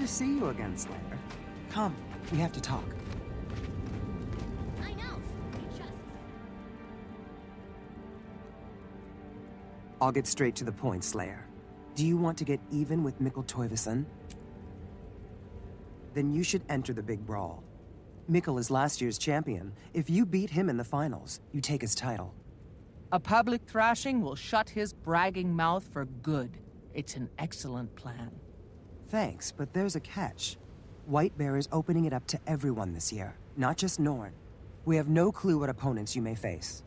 to see you again, Slayer. Come, we have to talk. I know. I'll get straight to the point, Slayer. Do you want to get even with Mikkel Toivason? Then you should enter the big brawl. Mikkel is last year's champion. If you beat him in the finals, you take his title. A public thrashing will shut his bragging mouth for good. It's an excellent plan. Thanks, but there's a catch. White Bear is opening it up to everyone this year, not just Norn. We have no clue what opponents you may face.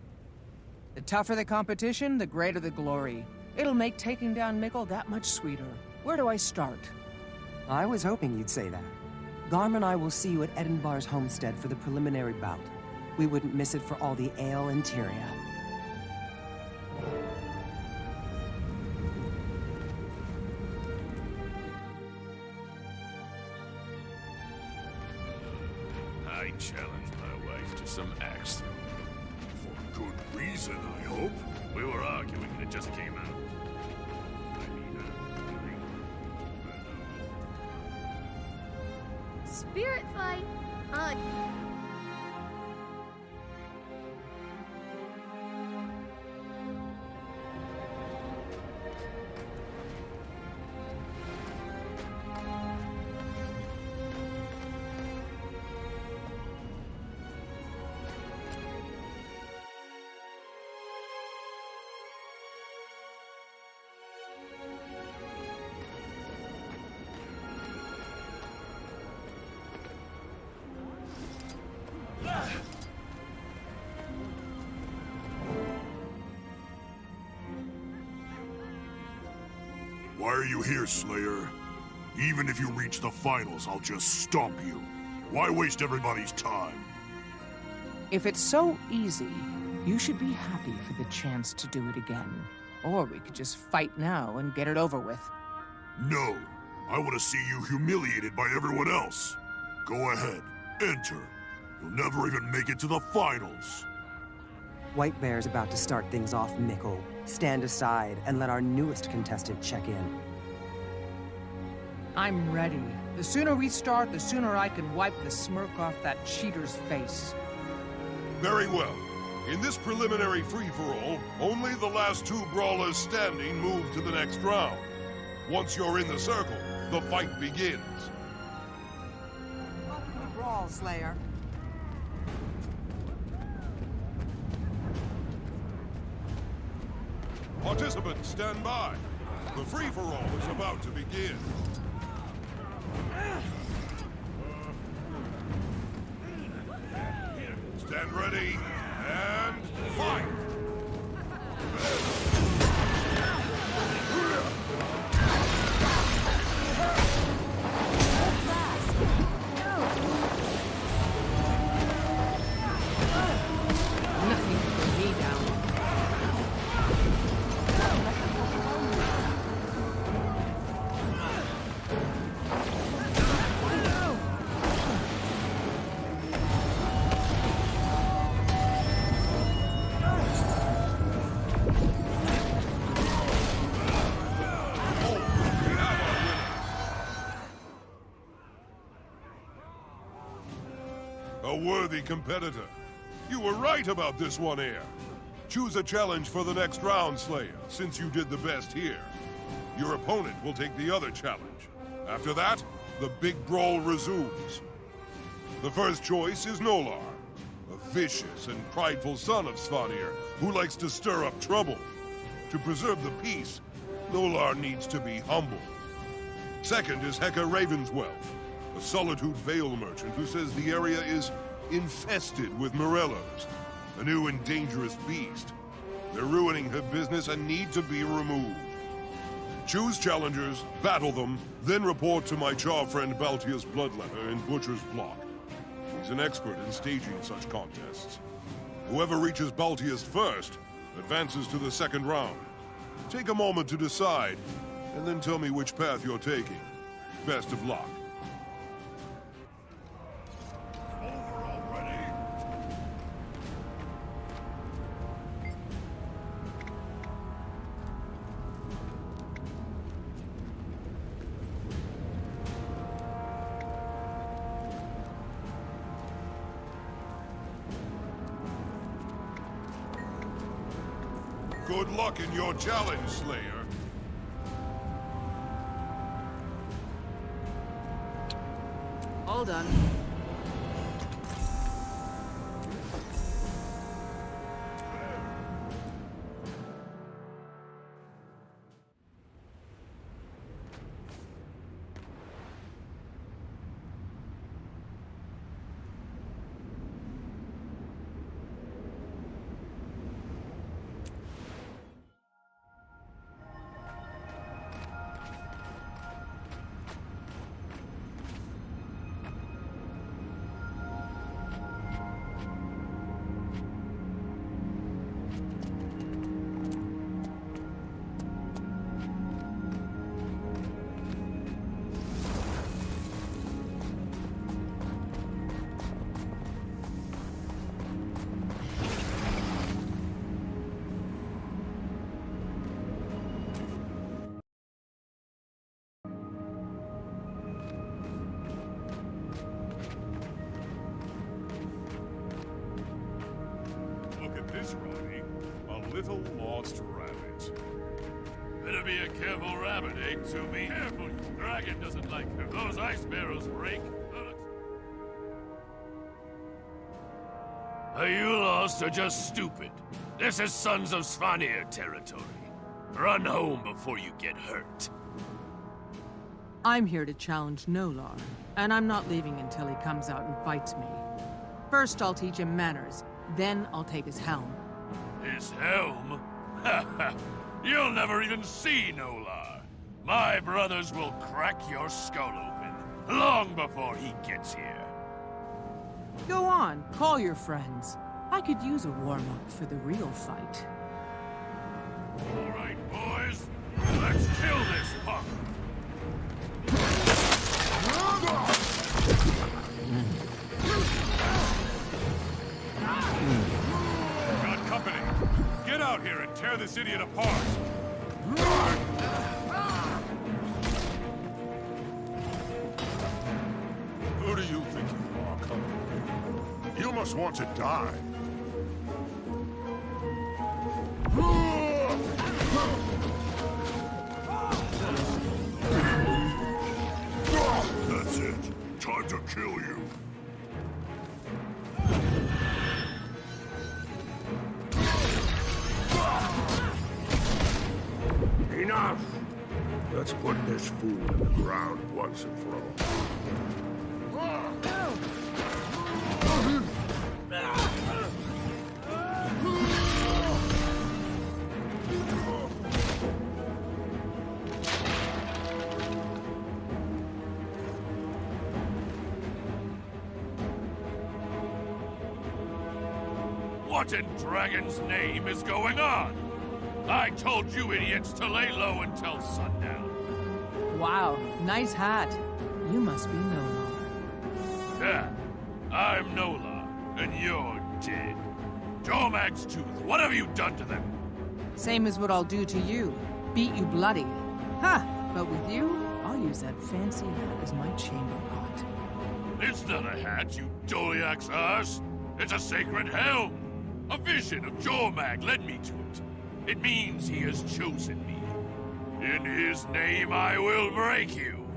The tougher the competition, the greater the glory. It'll make taking down Mikkel that much sweeter. Where do I start? I was hoping you'd say that. Garm and I will see you at Edinbar's homestead for the preliminary bout. We wouldn't miss it for all the ale and Tyria. I challenged my wife to some axe throwing. For good reason, I hope. We were arguing and it just came out. Spirit fight? Why are you here, Slayer? Even if you reach the finals, I'll just stomp you. Why waste everybody's time? If it's so easy, you should be happy for the chance to do it again. Or we could just fight now and get it over with. No. I want to see you humiliated by everyone else. Go ahead. Enter. You'll never even make it to the finals. White Bear's about to start things off, Mikkel. Stand aside and let our newest contestant check in. I'm ready. The sooner we start, the sooner I can wipe the smirk off that cheater's face. Very well. In this preliminary free-for-all, only the last two brawlers standing move to the next round. Once you're in the circle, the fight begins. Welcome to the brawl, Slayer. Participants, stand by. The free-for-all is about to begin. Stand ready, and fight! Nothing can bring me down. A worthy competitor. You were right about this one here. Choose a challenge for the next round, Slayer, since you did the best here. Your opponent will take the other challenge. After that, the big brawl resumes. The first choice is Nolar, a vicious and prideful son of Svanir who likes to stir up trouble. To preserve the peace, Nolar needs to be humble. Second is Heka Ravenswell, a Solitude Vale merchant who says the area is infested with Morellos, a new and dangerous beast. They're ruining her business and need to be removed. Choose challengers, battle them, then report to my Char friend Baltius Bloodletter in Butcher's Block. He's an expert in staging such contests. Whoever reaches Baltius first advances to the second round. Take a moment to decide, and then tell me which path you're taking. Best of luck. luck in your challenge, Slayer. All done. Look at this, Ronnie. A little lost rabbit. Better be a careful rabbit, eh, Toomey? Careful, dragon doesn't like her. Those ice barrels break. Are you lost or just stupid? This is Sons of Svanir territory. Run home before you get hurt. I'm here to challenge Nolar, and I'm not leaving until he comes out and fights me. First, I'll teach him manners, then I'll take his helm. His helm? Ha ha! You'll never even see Nolar. My brothers will crack your skull open, long before he gets here. Go on, call your friends. I could use a warm-up for the real fight. All right, boys, let's kill this punk. Got company. Get out here and tear this idiot apart. Who do you think you are, Company? You must want to die. That's it. Time to kill you. Enough! Let's put this fool in the ground once and for all. What in Dragon's name is going on? I told you idiots to lay low until sundown. Wow, nice hat. You must be Nolar. Yeah, I'm Nolar, and you're dead. Jormag's Tooth, what have you done to them? Same as what I'll do to you. Beat you bloody. Ha! But with you, I'll use that fancy hat as my chamber pot. It's not a hat, you Doliacs arse. It's a sacred helm. A vision of Jormag led me to it. It means he has chosen me. In his name, I will break you.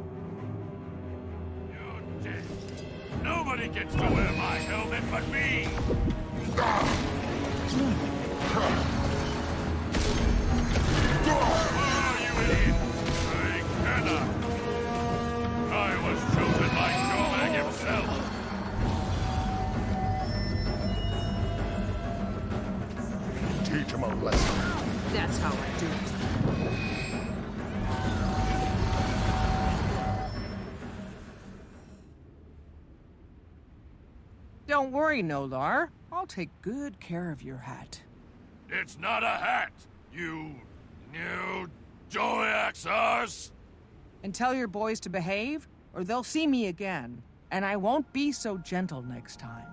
You're dead. Nobody gets to wear my helmet but me. Oh, you idiot! I cannot. I was chosen by Jormag himself. Teach him a lesson. That's how I do it. Don't worry, Nolar. I'll take good care of your hat. It's not a hat, you Doliacs arse. And tell your boys to behave, or they'll see me again. And I won't be so gentle next time.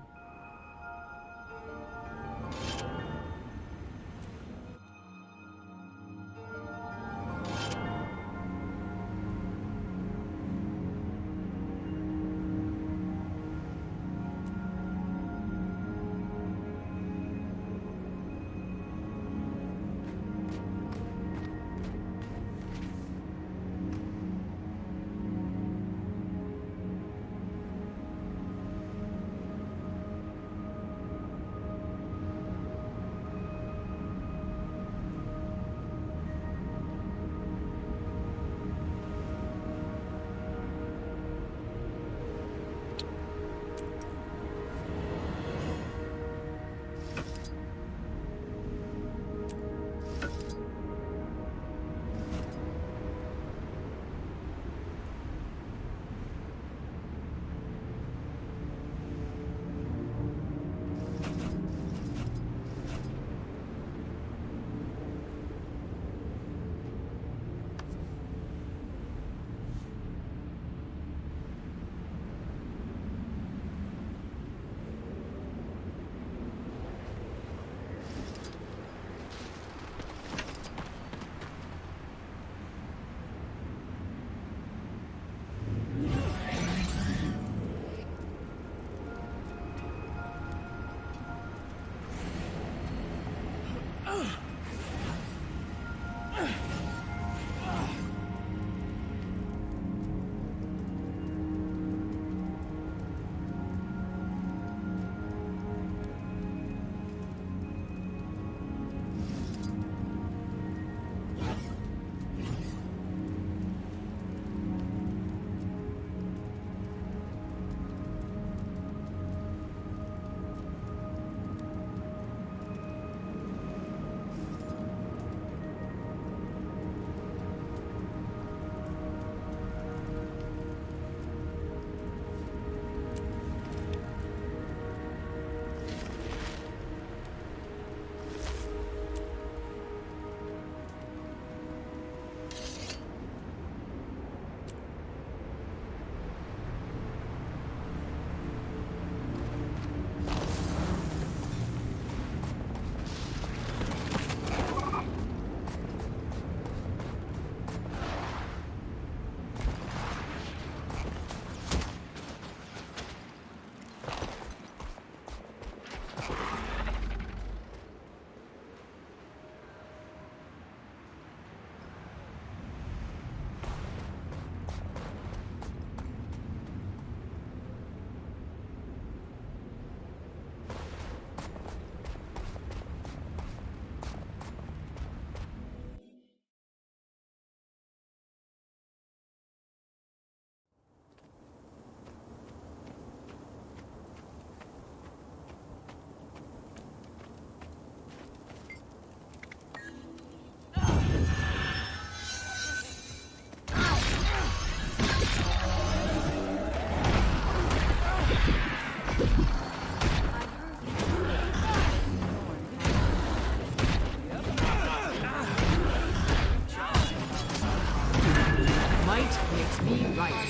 Might makes me right.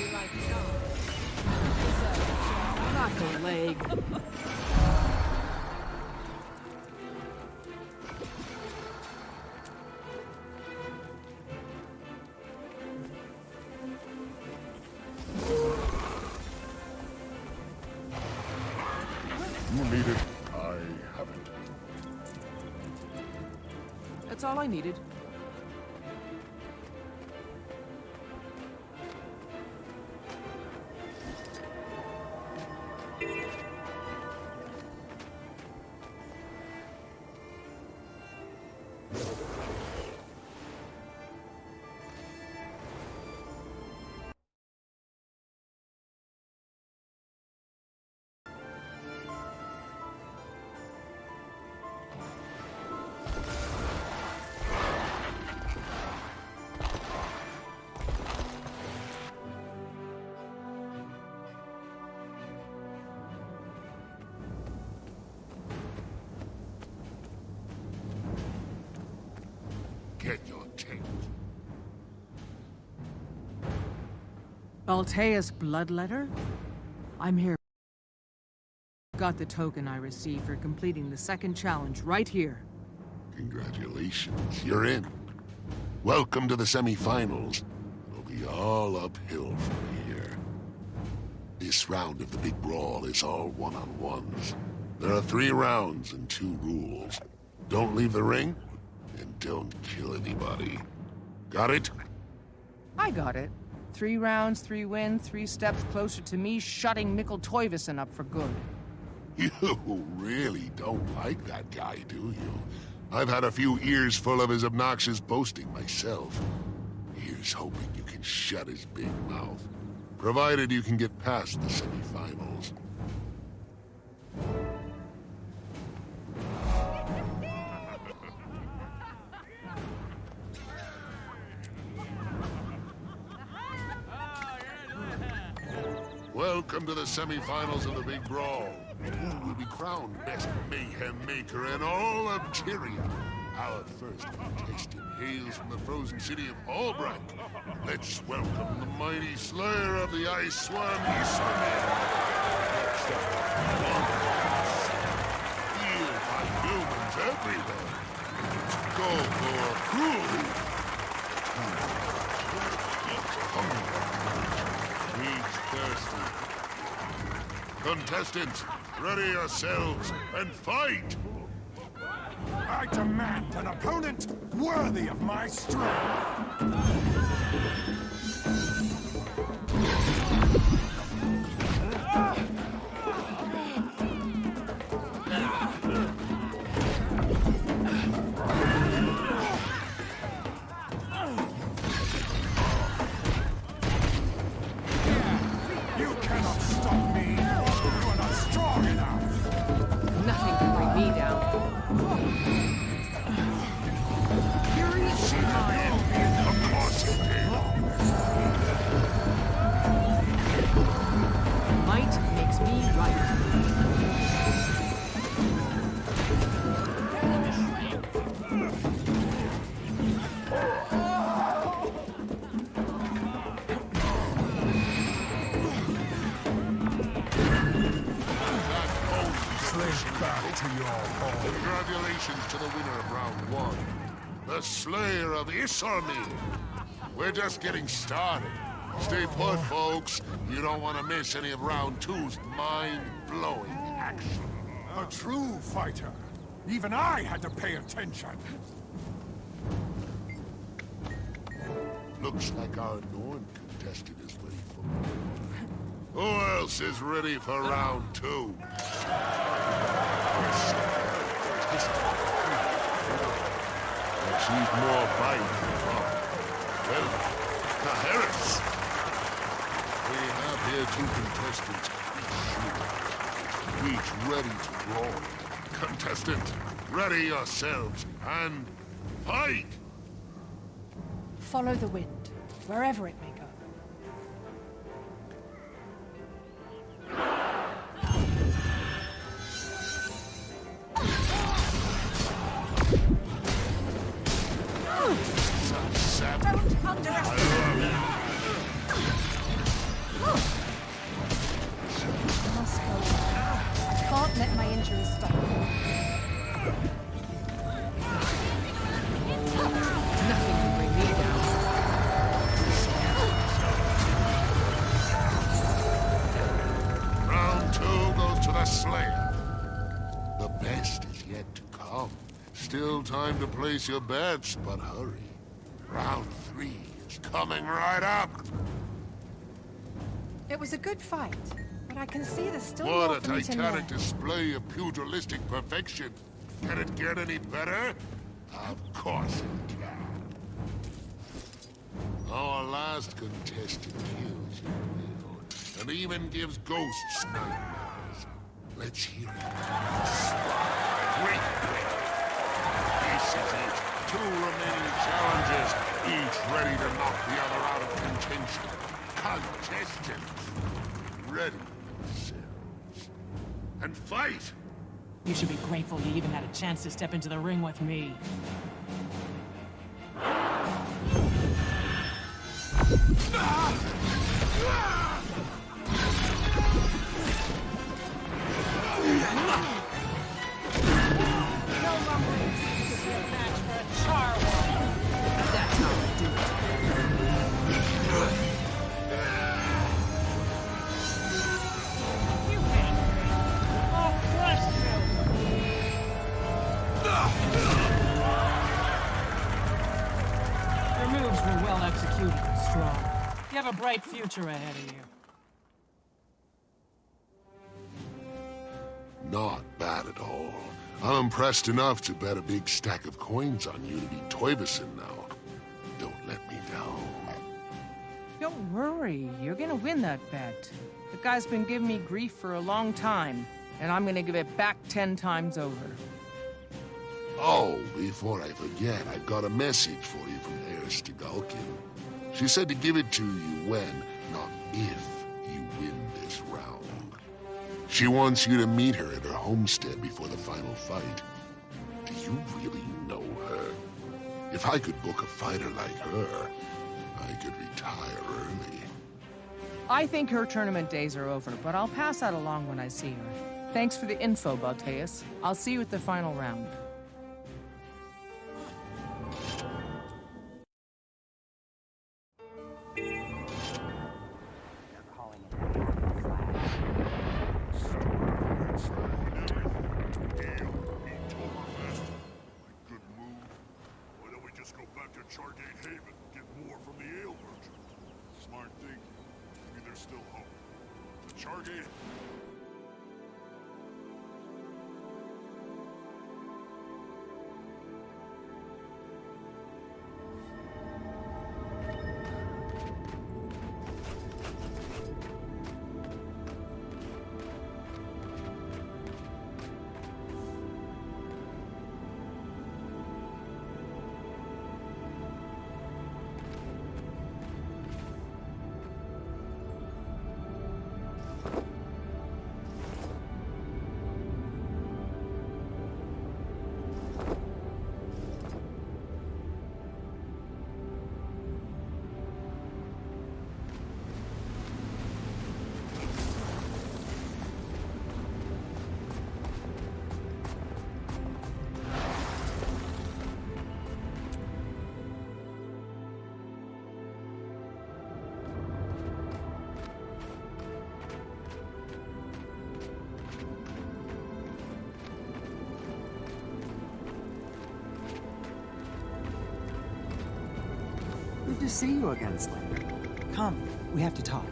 Not the leg. You need it. I have it. That's all I needed. Get your taint. Altea's bloodletter? I'm here. Got the token I received for completing the second challenge right here. Congratulations, you're in. Welcome to the semifinals. It'll be all uphill from here. This round of the big brawl is all one-on-ones. There are 3 rounds and 2 rules. Don't leave the ring, and don't kill anybody. Got it? I got it. 3 rounds, 3 wins, 3 steps closer to me shutting Mikkel Toivonen up for good. You really don't like that guy, do you? I've had a few ears full of his obnoxious boasting myself. Here's hoping you can shut his big mouth. Provided you can get past the semifinals. Welcome to the semifinals of the Big Brawl. Who will be crowned best mayhem maker in all of Tyria? Our first contestant hails from the frozen city of Albrecht. Let's welcome the mighty slayer of the Ice Swarm, Isarmir. Next up, healed by humans everywhere. It's Golgor Cruel. He's thirsty. Contestants, ready yourselves and fight! I demand an opponent worthy of my strength! You cannot stop me! You are not strong enough! Nothing can bring me down. Of course you did. Might makes me right. Back to your home. Congratulations to the winner of round 1, the Slayer of Isarmir. We're just getting started. Stay put, folks. You don't want to miss any of round 2's mind-blowing action. A true fighter. Even I had to pay attention. Looks like our Norn contestant is ready for more. Who else is ready for round 2? Achieve more bite from, well, Kaharis. We have here 2 contestants, each ready to brawl. Contestant, ready yourselves and fight! Follow the wind, wherever it may go. Don't underestimate me! Still time to place your bets, but hurry. Round 3 is coming right up. It was a good fight, but I can see there's still What more a for me to titanic learn. display of pugilistic perfection. Can it get any better? Of course it can. Our last contestant kills your will, and even gives ghosts nightmares. Let's hear it. Great win. This is it. 2 remaining challenges, each ready to knock the other out of contention. Contestants, ready yourselves. And fight! You should be grateful you even had a chance to step into the ring with me. That's how I do it. Your moves were well executed and strong. You have a bright future ahead of you. Not bad at all. I'm impressed enough to bet a big stack of coins on you to be Toivoson now. Don't let me down. Don't worry, you're gonna win that bet. The guy's been giving me grief for a long time, and I'm gonna give it back 10 times over. Oh, before I forget, I've got a message for you from Heir Stigulkin. She said to give it to you when, not if, you win this round. She wants you to meet her at her homestead before the final fight. Do you really know her? If I could book a fighter like her, I could retire early. I think her tournament days are over, but I'll pass that along when I see her. Thanks for the info, Balteus. I'll see you at the final round. Why don't we just go back to Chargate Haven and get more from the ale merchant? Smart thinking. Maybe there's still hope. To Chargate... Good to see you again, Slayer. Come, we have to talk.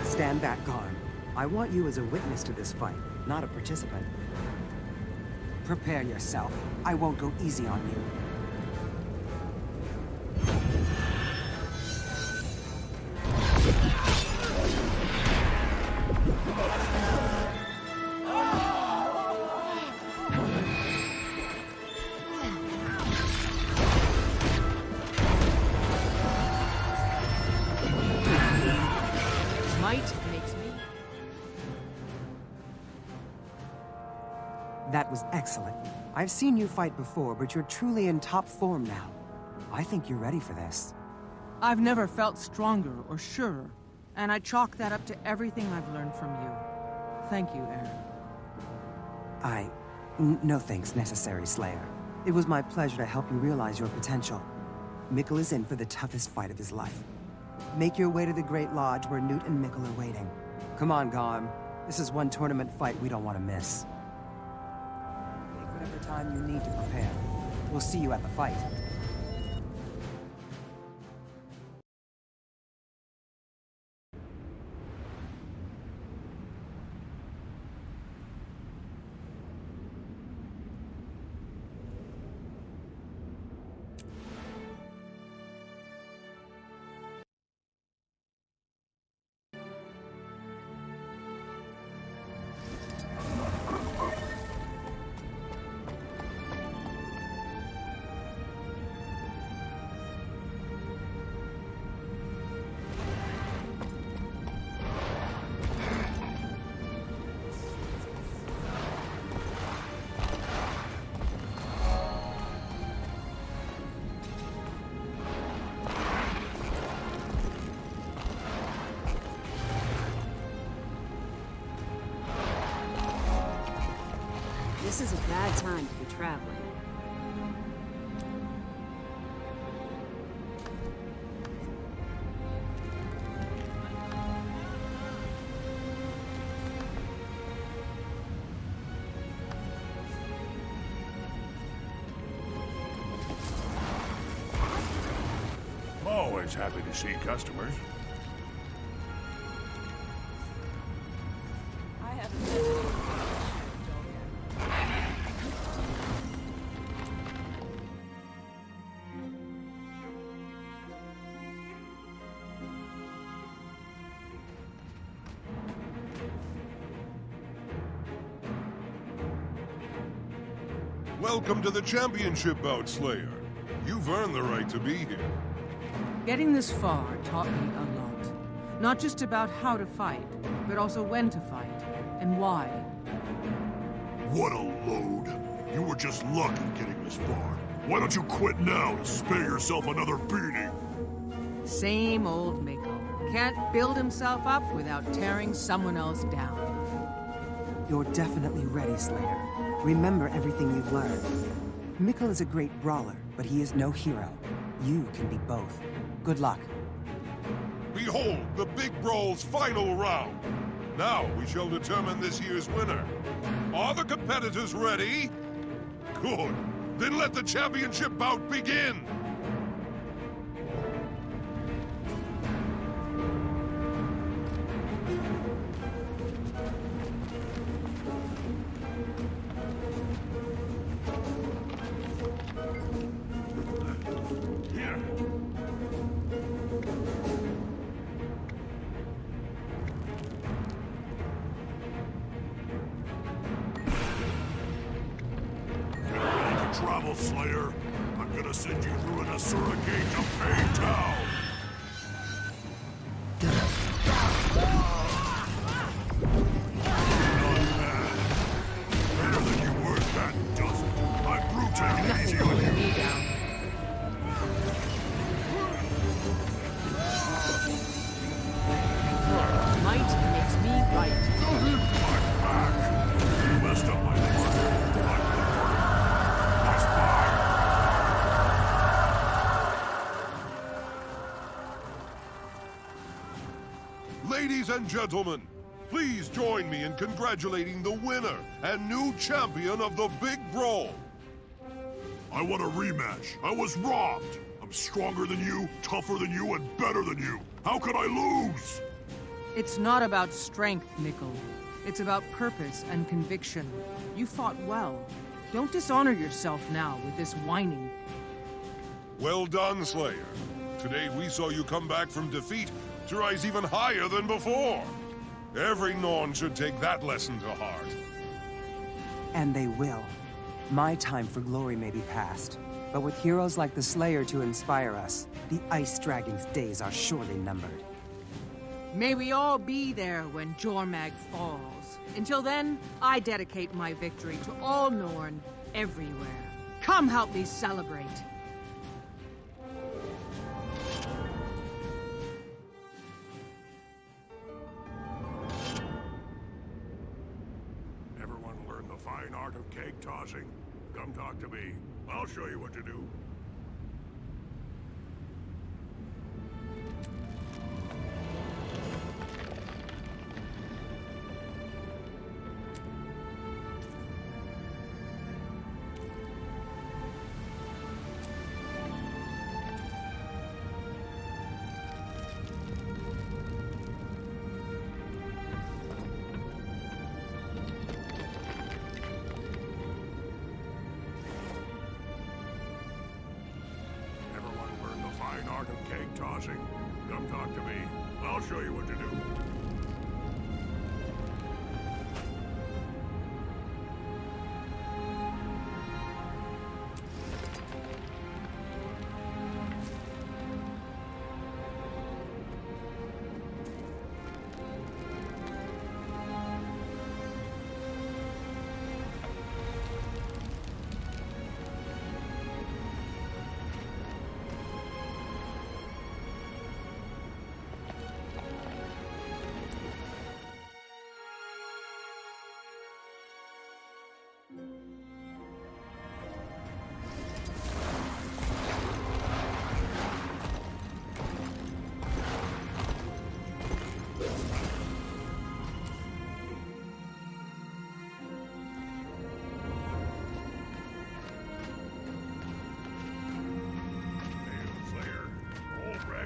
Stand back, Garm. I want you as a witness to this fight, not a participant. Prepare yourself. I won't go easy on you. That was excellent. I've seen you fight before, but you're truly in top form now. I think you're ready for this. I've never felt stronger or surer, and I chalk that up to everything I've learned from you. Thank you, Aaron. No thanks necessary, Slayer. It was my pleasure to help you realize your potential. Mikkel is in for the toughest fight of his life. Make your way to the Great Lodge where Newt and Mikkel are waiting. Come on, Garm. This is one tournament fight we don't want to miss. Take whatever time you need to prepare. We'll see you at the fight. This is a bad time to be traveling. Always happy to see customers. I have Welcome to the championship bout, Slayer. You've earned the right to be here. Getting this far taught me a lot. Not just about how to fight, but also when to fight, and why. What a load. You were just lucky getting this far. Why don't you quit now to spare yourself another beating? Same old Mikkel. Can't build himself up without tearing someone else down. You're definitely ready, Slayer. Remember everything you've learned. Mikkel is a great brawler, but he is no hero. You can be both. Good luck. Behold, the Big Brawl's final round. Now we shall determine this year's winner. Are the competitors ready? Good. Then let the championship bout begin! Here. Travel, Slayer. I'm gonna send you through an Asura gate to Pain Town. Not bad. Better than you were that dozen. I'm through taking it easy on you. Me down. Might makes me right. My back. You messed up my work. I'm converted. Nice buy. Ladies and gentlemen, please join me in congratulating the winner and new champion of the Big Brawl. I want a rematch. I was robbed. I'm stronger than you, tougher than you, and better than you. How could I lose? It's not about strength, Mikkel. It's about purpose and conviction. You fought well. Don't dishonor yourself now with this whining. Well done, Slayer. Today we saw you come back from defeat to rise even higher than before. Every Norn should take that lesson to heart. And they will. My time for glory may be past, but with heroes like the Slayer to inspire us, the Ice Dragon's days are surely numbered. May we all be there when Jormag falls. Until then, I dedicate my victory to all Norn, everywhere. Come help me celebrate. Everyone learn the fine art of cake tossing? Come talk to me. I'll show you what to do. Art of cake tossing? Come talk to me. I'll show you what to do.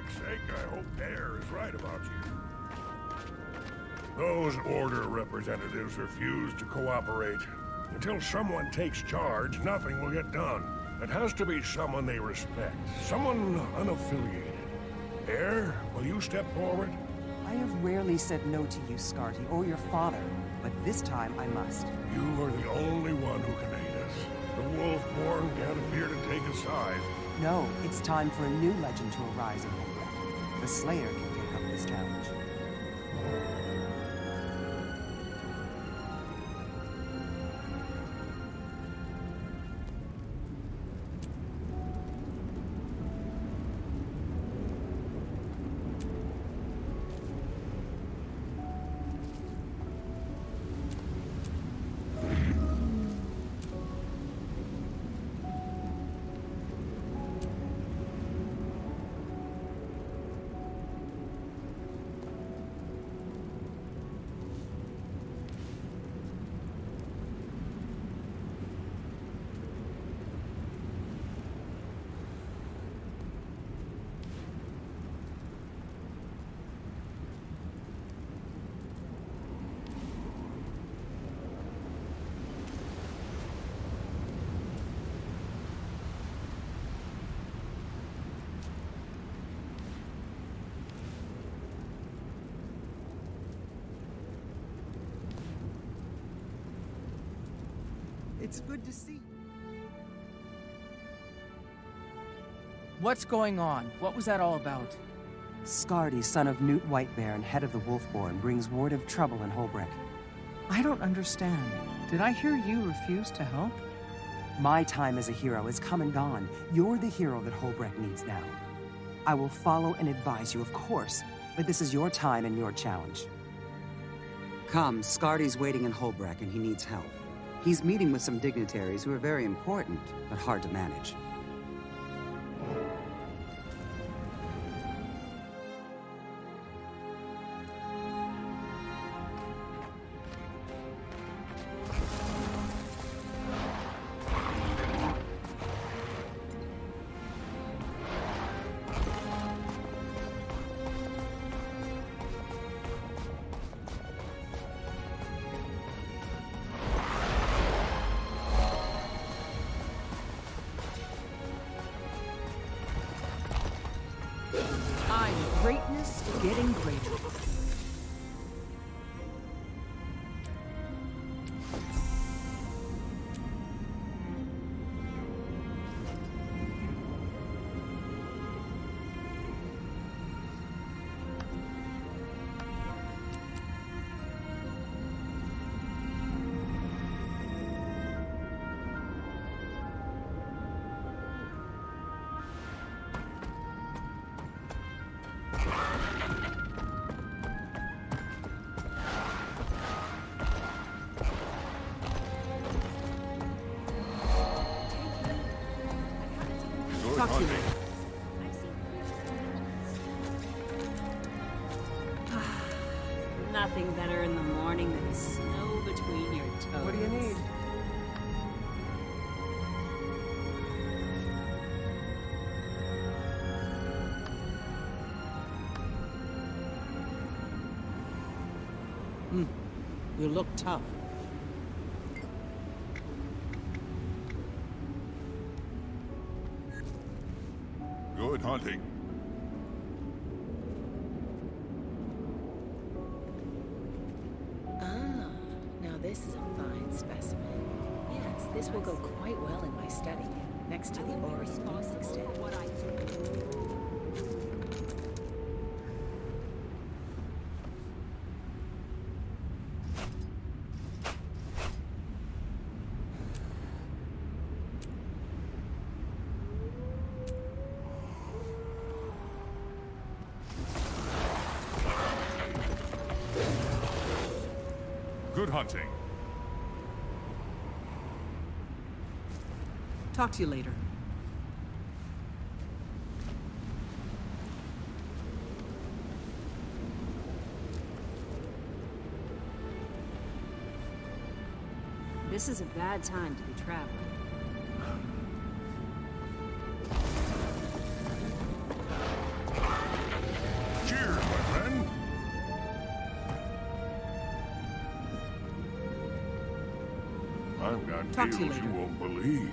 Sake, I hope Pear is right about you. Those Order representatives refuse to cooperate. Until someone takes charge, nothing will get done. It has to be someone they respect, someone unaffiliated. Pear, will you step forward? I have rarely said no to you, Scarty, or your father, but this time I must. You are the only one who can aid us. The Wolfborn can't appear to take a side. No, it's time for a new legend to arise in Holbrook. The Slayer can take up this challenge. It's good to see. What's going on? What was that all about? Scardy, son of Newt Whitebear and head of the Wolfborn, brings word of trouble in Holbrook. I don't understand. Did I hear you refuse to help? My time as a hero is come and gone. You're the hero that Holbrook needs now. I will follow and advise you, of course, but this is your time and your challenge. Come, Scardy's waiting in Holbrook and he needs help. He's meeting with some dignitaries who are very important, but hard to manage. Greatness getting greater. Good Talk to you hunting. later. Nothing better in the morning than snow between your toes. What do you need? You look tough. Good hunting. Ah, now this is a fine specimen. Yes, this will go quite well in my study, next to the Orient music stand. Good hunting. Talk to you later. This is a bad time to be traveling. Cheers, my friend. I've got Talk to you deals you later. won't believe.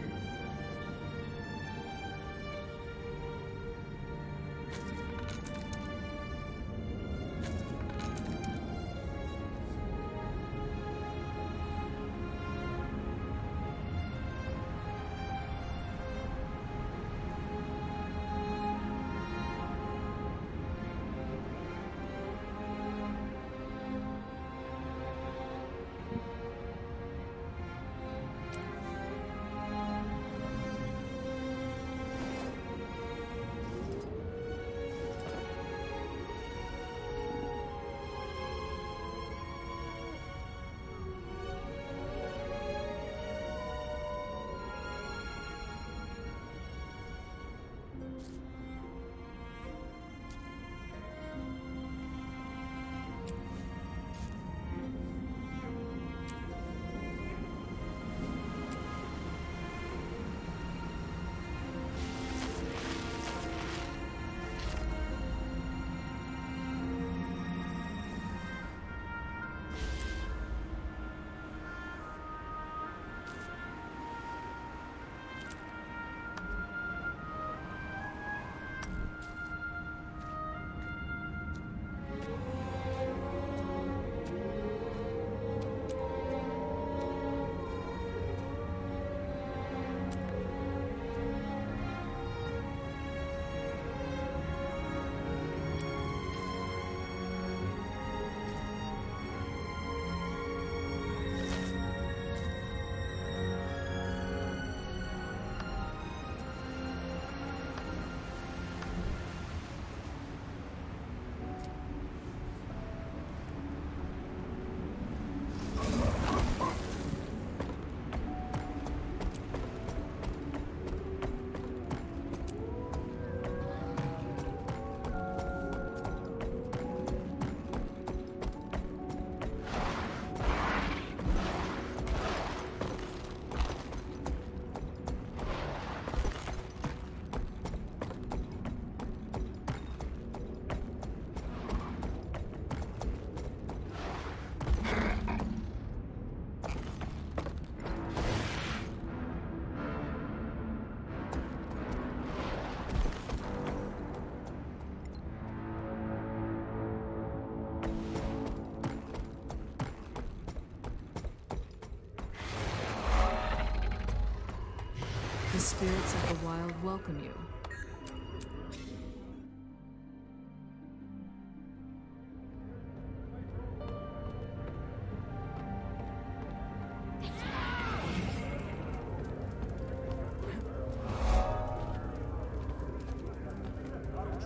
The spirits of the wild welcome you.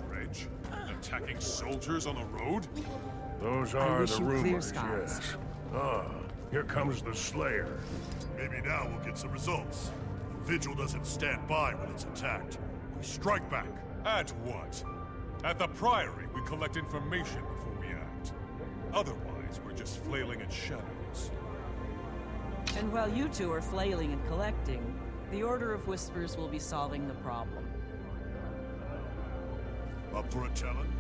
Dredge? Attacking soldiers on the road? Those I are wish the you clear rumors, skies. yes. Ah, here comes the Slayer. Maybe now we'll get some results. The Vigil doesn't stand by when it's attacked. We strike back. At what? At the Priory, we collect information before we act. Otherwise, we're just flailing at shadows. And while you two are flailing and collecting, the Order of Whispers will be solving the problem. Up for a challenge?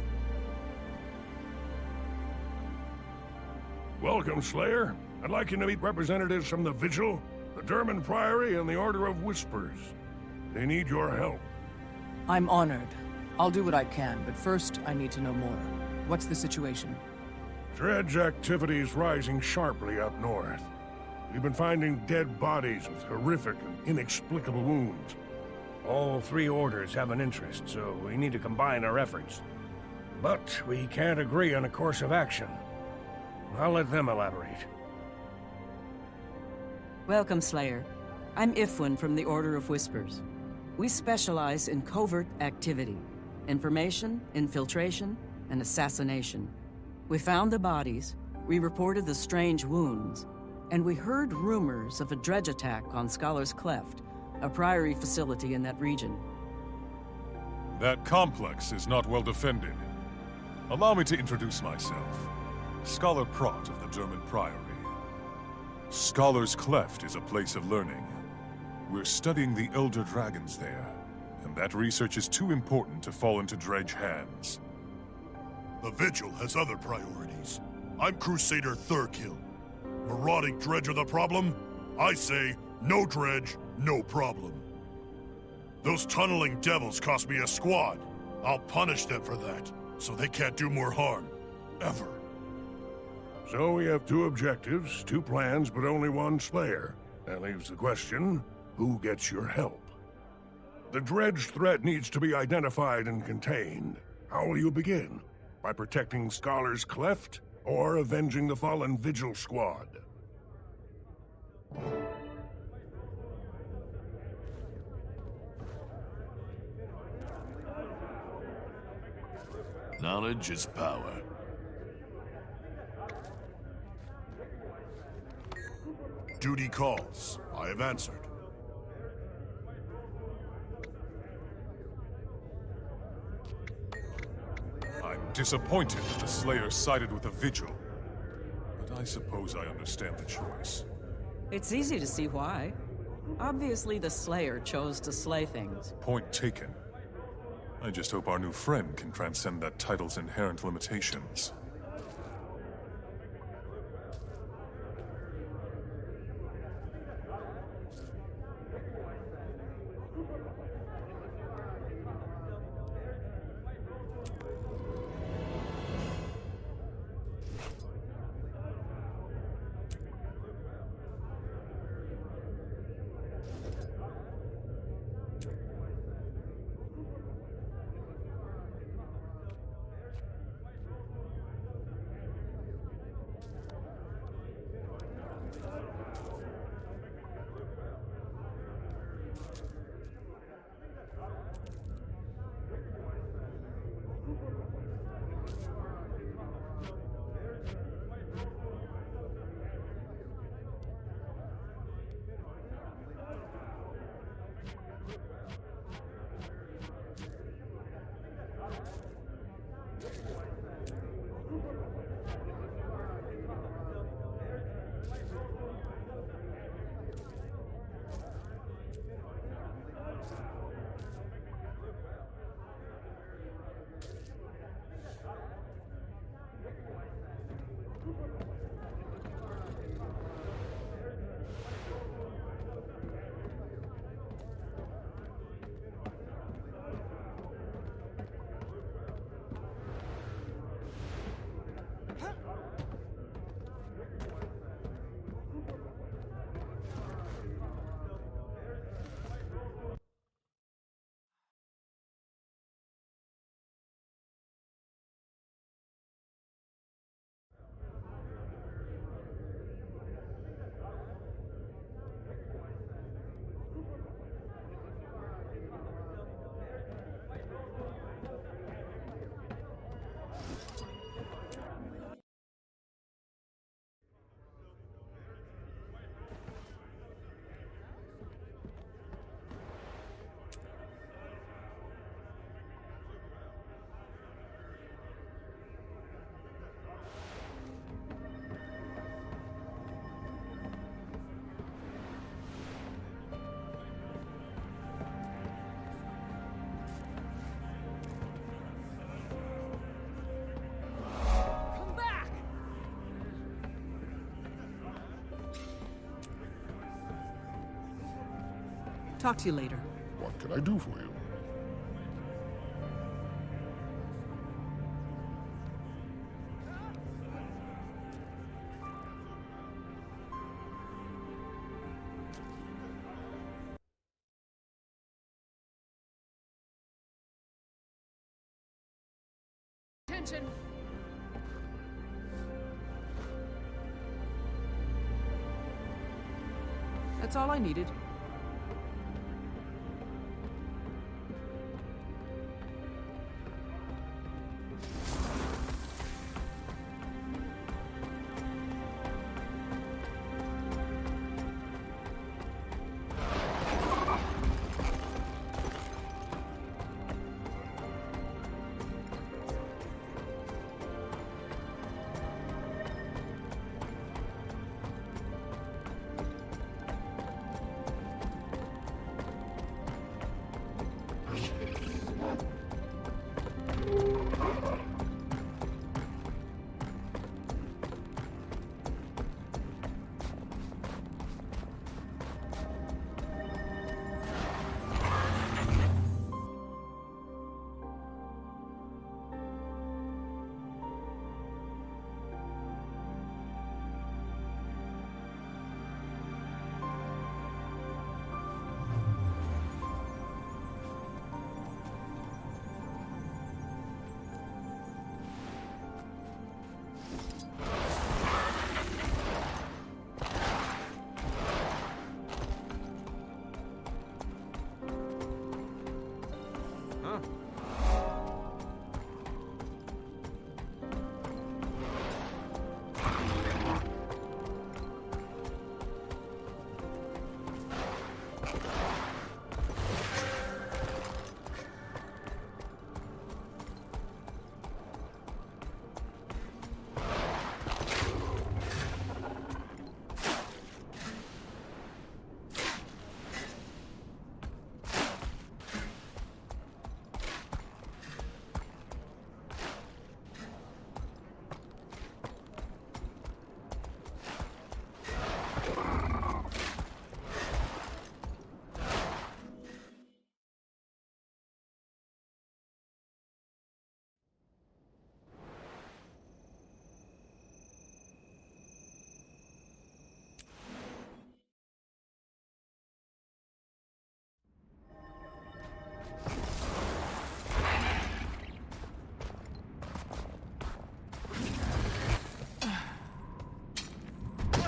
Welcome, Slayer. I'd like you to meet representatives from the Vigil, the Durman Priory, and the Order of Whispers. They need your help. I'm honored. I'll do what I can, but first I need to know more. What's the situation? Dredge activity's rising sharply up north. We've been finding dead bodies with horrific and inexplicable wounds. All three orders have an interest, so we need to combine our efforts. But we can't agree on a course of action. I'll let them elaborate. Welcome, Slayer. I'm Ifwin from the Order of Whispers. We specialize in covert activity. Information, infiltration, and assassination. We found the bodies, we reported the strange wounds, and we heard rumors of a dredge attack on Scholar's Cleft, a priory facility in that region. That complex is not well defended. Allow me to introduce myself. Scholar Prot of the Durman Priory. Scholar's Cleft is a place of learning. We're studying the Elder Dragons there, and that research is too important to fall into Dredge hands. The Vigil has other priorities. I'm Crusader Thurkill. Marauding Dredge are the problem? I say, no Dredge, no problem. Those tunneling devils cost me a squad. I'll punish them for that, so they can't do more harm. Ever. So we have two objectives, two plans, but only one Slayer. That leaves the question, who gets your help? The Dredge threat needs to be identified and contained. How will you begin? By protecting Scholar's Cleft, or avenging the fallen Vigil squad? Knowledge is power. Duty calls. I have answered. I'm disappointed that the Slayer sided with the Vigil. But I suppose I understand the choice. It's easy to see why. Obviously, the Slayer chose to slay things. Point taken. I just hope our new friend can transcend that title's inherent limitations. Talk to you later. What can I do for you? Attention! That's all I needed.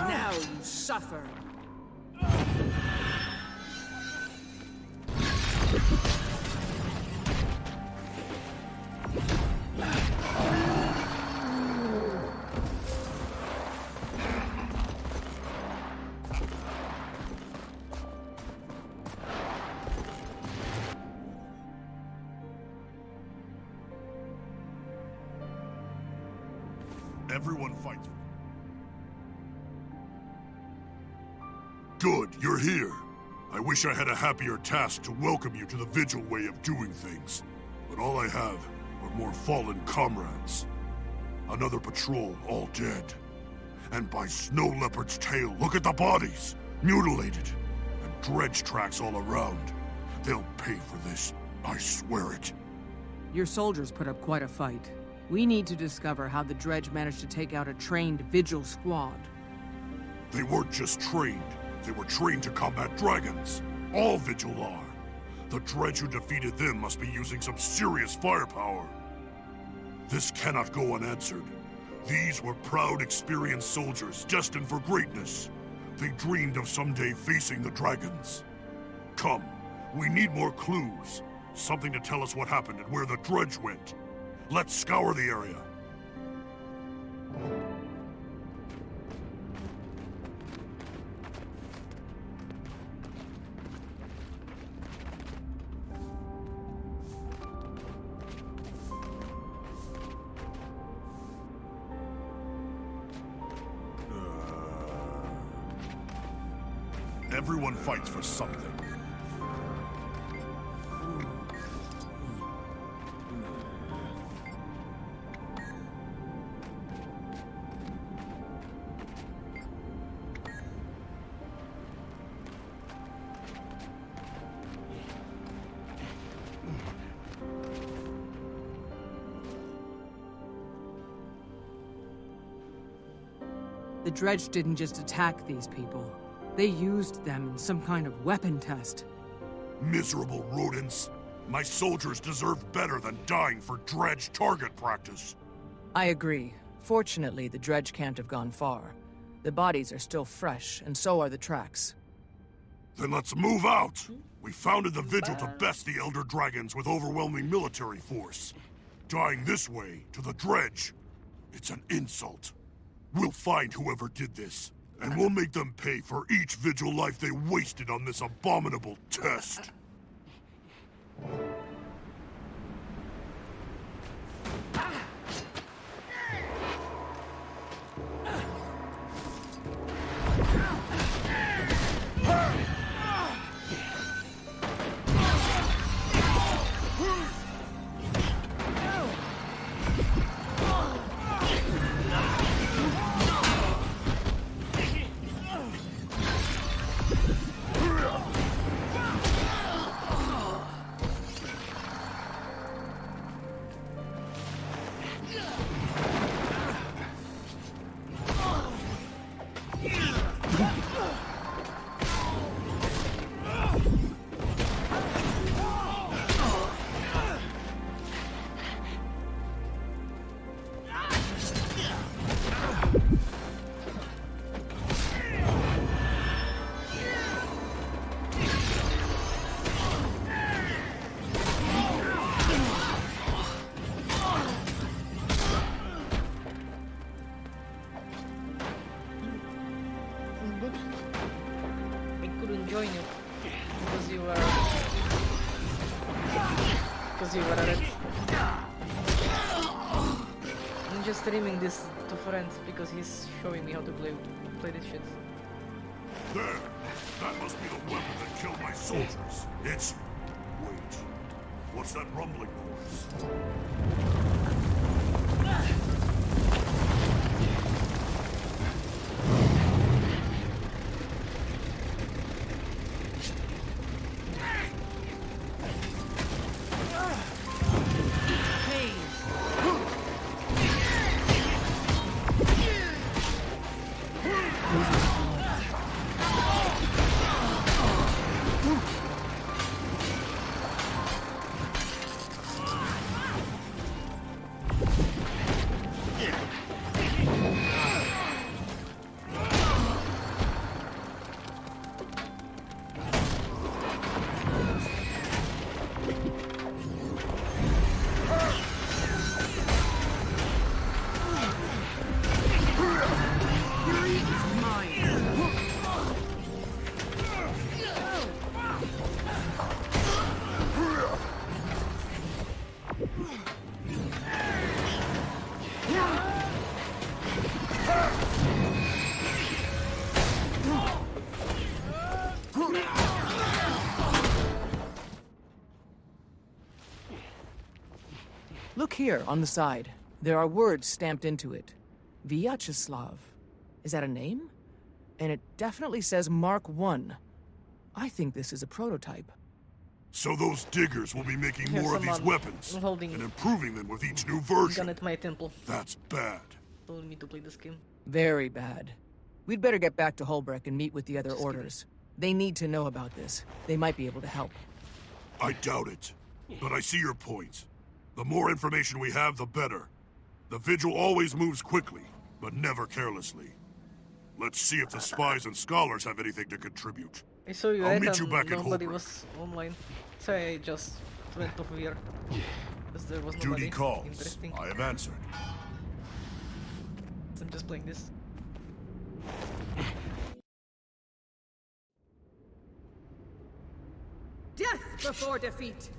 Now you suffer. Everyone fights. Good, you're here. I wish I had a happier task to welcome you to the Vigil way of doing things. But all I have are more fallen comrades. Another patrol, all dead. And by Snow Leopard's tail, look at the bodies! Mutilated. And dredge tracks all around. They'll pay for this, I swear it. Your soldiers put up quite a fight. We need to discover how the Dredge managed to take out a trained Vigil squad. They weren't just trained. They were trained to combat dragons. All Vigil are. The Dredge who defeated them must be using some serious firepower. This cannot go unanswered. These were proud, experienced soldiers destined for greatness. They dreamed of someday facing the dragons. Come, we need more clues. Something to tell us what happened and where the Dredge went. Let's scour the area. Everyone fights for something. The Dredge didn't just attack these people. They used them in some kind of weapon test. Miserable rodents. My soldiers deserve better than dying for Dredge target practice. I agree. Fortunately, the Dredge can't have gone far. The bodies are still fresh, and so are the tracks. Then let's move out! We founded the Vigil to best the Elder Dragons with overwhelming military force. Dying this way, to the Dredge, it's an insult. We'll find whoever did this, and we'll make them pay for each Vigil life they wasted on this abominable test. Join you because you were a red. I'm just streaming this to friends because he's showing me how to play this shit. There! That must be the weapon that killed my soldiers. It's... Wait. What's that rumbling noise? Look here, on the side. There are words stamped into it. Vyacheslav. Is that a name? And it definitely says Mark 1. I think this is a prototype. So those diggers will be making more of these weapons, and improving them with each new version. Gun at my temple. That's bad. Told me to play this game. Very bad. We'd better get back to Holbrook and meet with the other orders. They need to know about this. They might be able to help. I doubt it. But I see your point. The more information we have, the better. The Vigil always moves quickly, but never carelessly. Let's see if the spies and scholars have anything to contribute. I saw you I'll meet you back in nobody Holbrook. was online. So I just went off here. Because there was nobody Duty calls. interesting. I have answered. I'm just playing this. Death before defeat!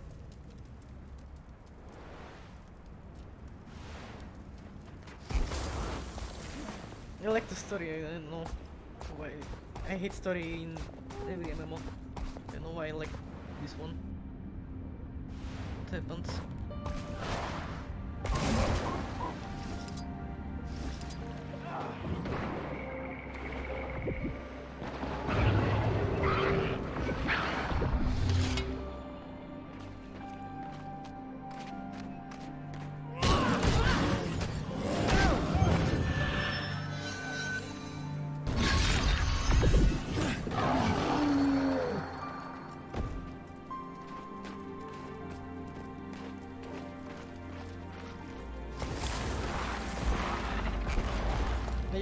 I like the story, I don't know why. I hate story in every MMO. I don't know why I like this one. What happens?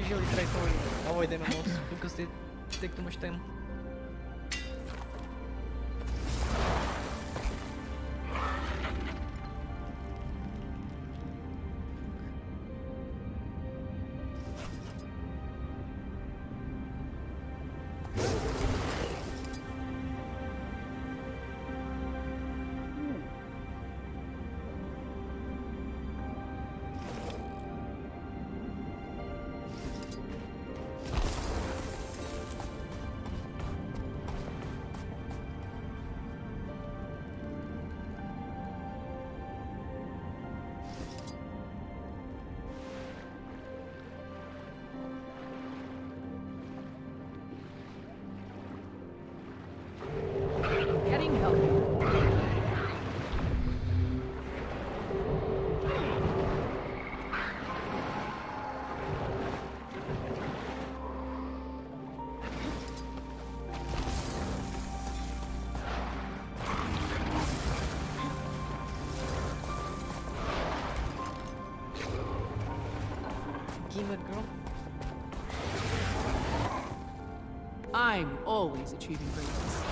usually try to avoid MMOs because they take too much time. Getting help. Gamer girl. I'm always achieving greatness.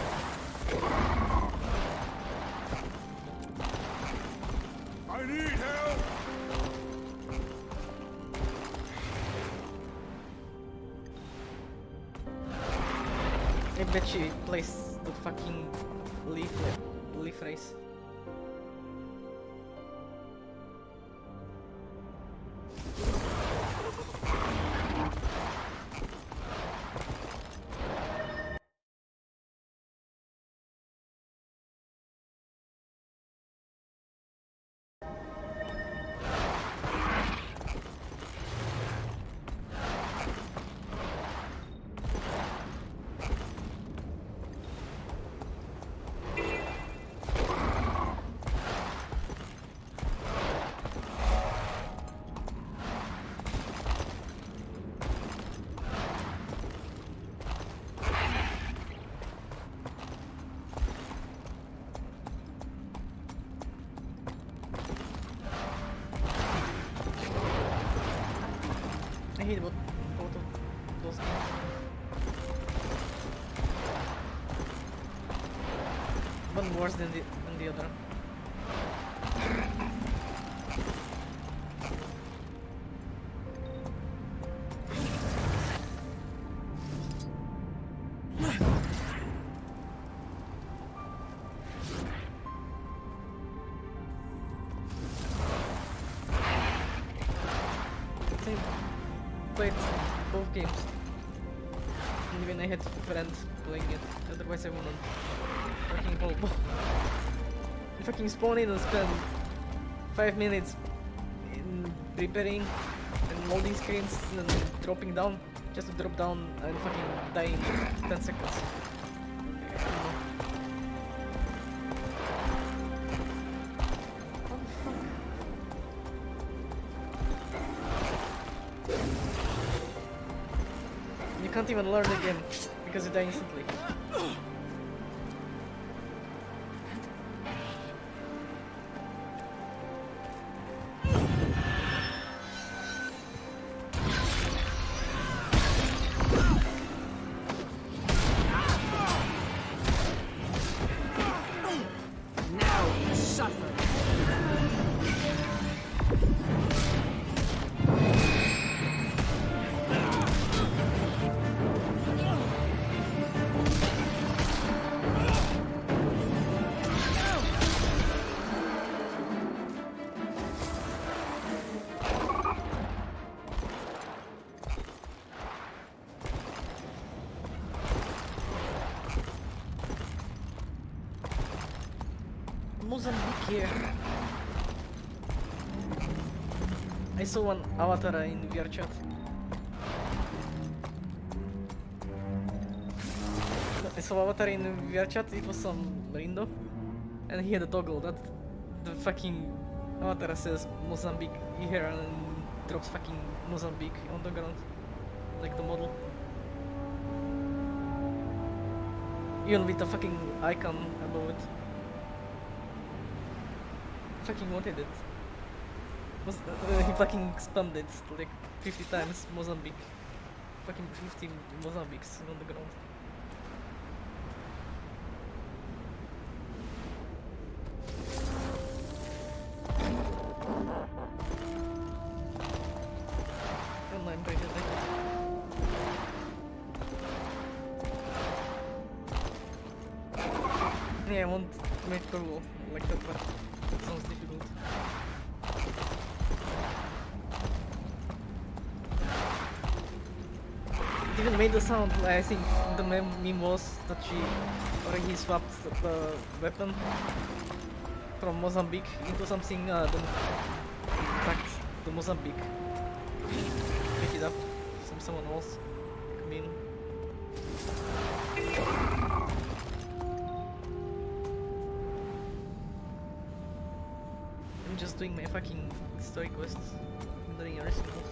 I need help! I bet she plays the fucking leaf race. I hate both of those games. One worse than the other. Played both games. And even I had friends playing it, otherwise I wouldn't fucking hold. You fucking spawn in and spend 5 minutes in preparing and loading screens and then dropping down just to drop down and fucking die in 10 seconds. You can't even learn the game because you die instantly. Mozambique here. I saw one avatar in VR chat. I saw avatar in VR chat, it was some Rindo. And he had a toggle that the fucking avatar says Mozambique here and drops fucking Mozambique on the ground. Like the model. Even with the fucking icon above it. Fucking wanted it. He fucking spammed it like 50 times, Mozambique. fucking 50 Mozambiques on the ground. Online break attack. Yeah, I want to make turbo like that, but it sounds difficult. It even made the sound. I think the meme was that she already swapped the weapon from Mozambique into something then cracked the Mozambique. Pick it up. Someone else come in. I'm just doing my fucking story quests. I'm doing everything else.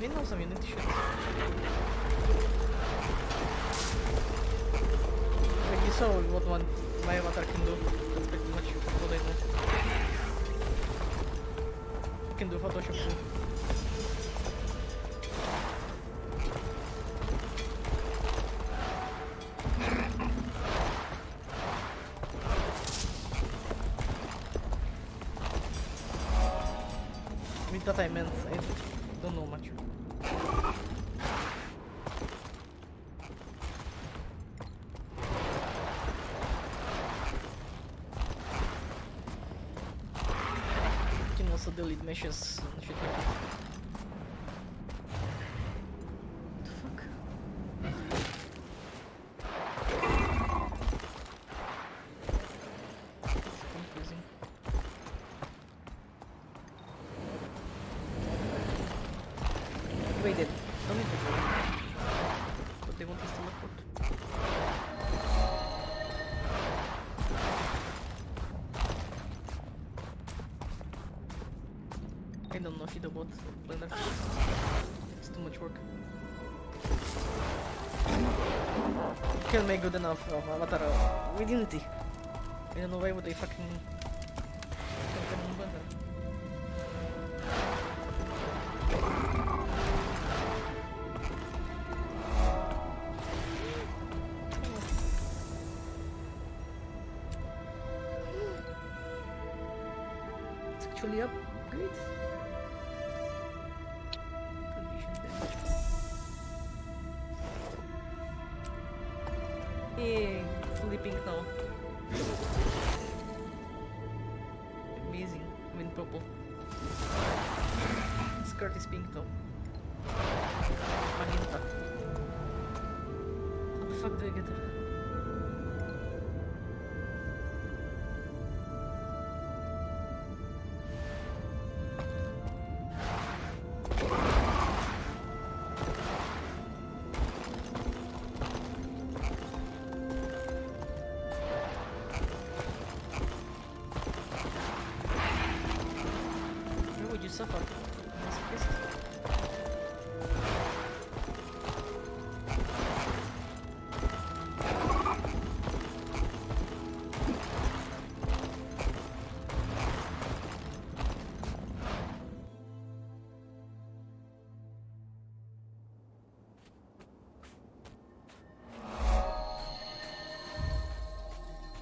Він нам замінити щось. Like you saw what my avatar can do. That's pretty much what I know. You can do Photoshop too. With that I meant I don't know much. You can also delete meshes and shit like that. What the fuck? It's confusing. Wait, they don't need to go. But they want us to teleport. I don't know if you do bot blender. It's too much work. You can make good enough of Avatar with Unity. I don't know why would they fucking put them on blender. It's actually upgrade. Condition damage. Hey, fully pink now. Amazing. I'm in purple. Skirt is pink now. Magenta. How the fuck do I get there? Where would you suffer? This quest?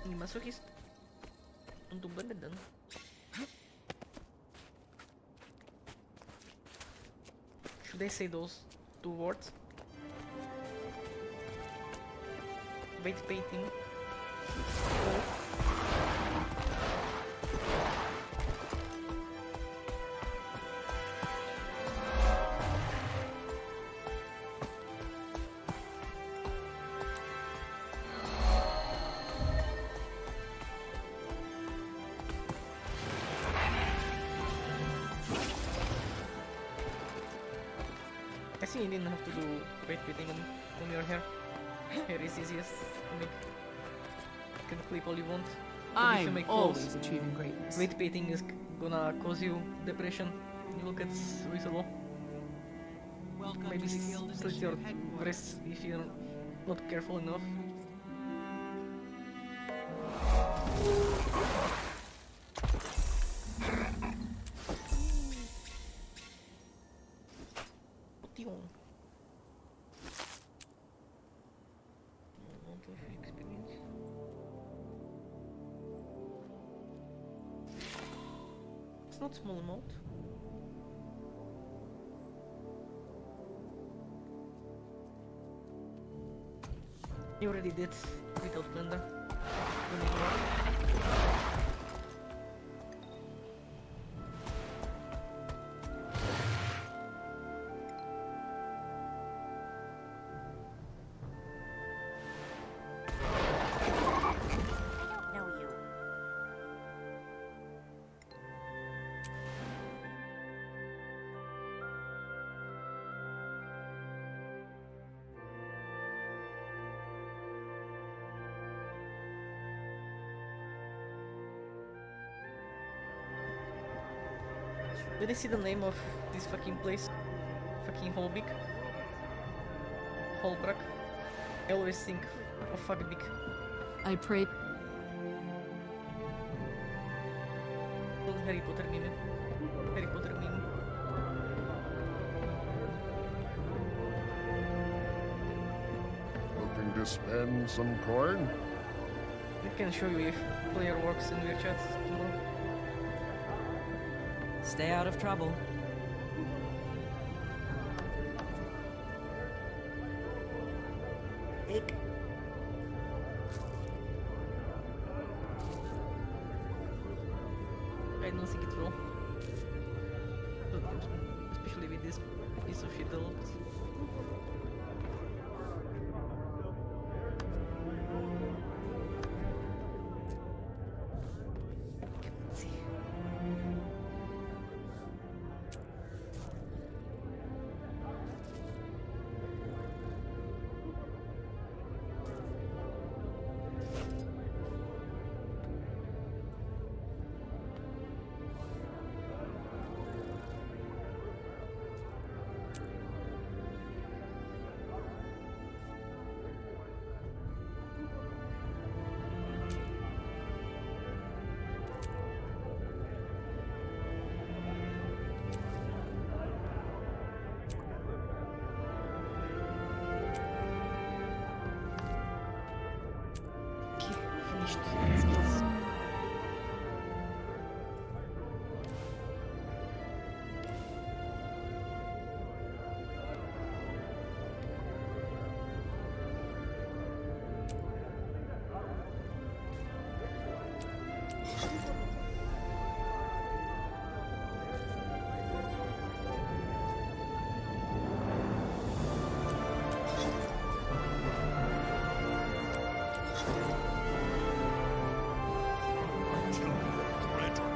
You masochist? Untuk banget dan. Should I say those two words? Bait baiting. I see you didn't have to do weight beating on your hair. Hair is easiest to make. You can clip all you want. But if you I'm make always clothes, achieving greatness. weight beating is gonna cause you depression. You will get suicidal. Maybe slit your wrists if you're not careful enough. It's not small amount. You already did without blender. Don't need more. Did I see the name of this fucking place? Fucking Holbeek? Holbrook? I always think of Fuckbeak. I pray. Old Harry Potter meme. Harry Potter meme. Looking to spend some coin? I can show you if player works in your chat tomorrow. Stay out of trouble. I don't think it will. Especially with this piece of shit developed.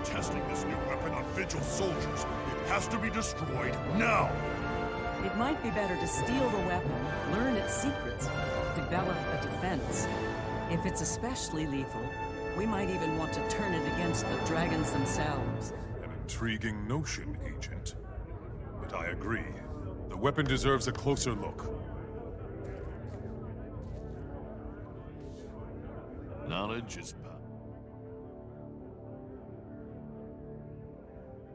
Testing this new weapon on Vigil soldiers. It has to be destroyed now! It might be better to steal the weapon, learn its secrets, develop a defense. If it's especially lethal, we might even want to turn it against the dragons themselves. An intriguing notion, Agent. But I agree. The weapon deserves a closer look. Knowledge is power.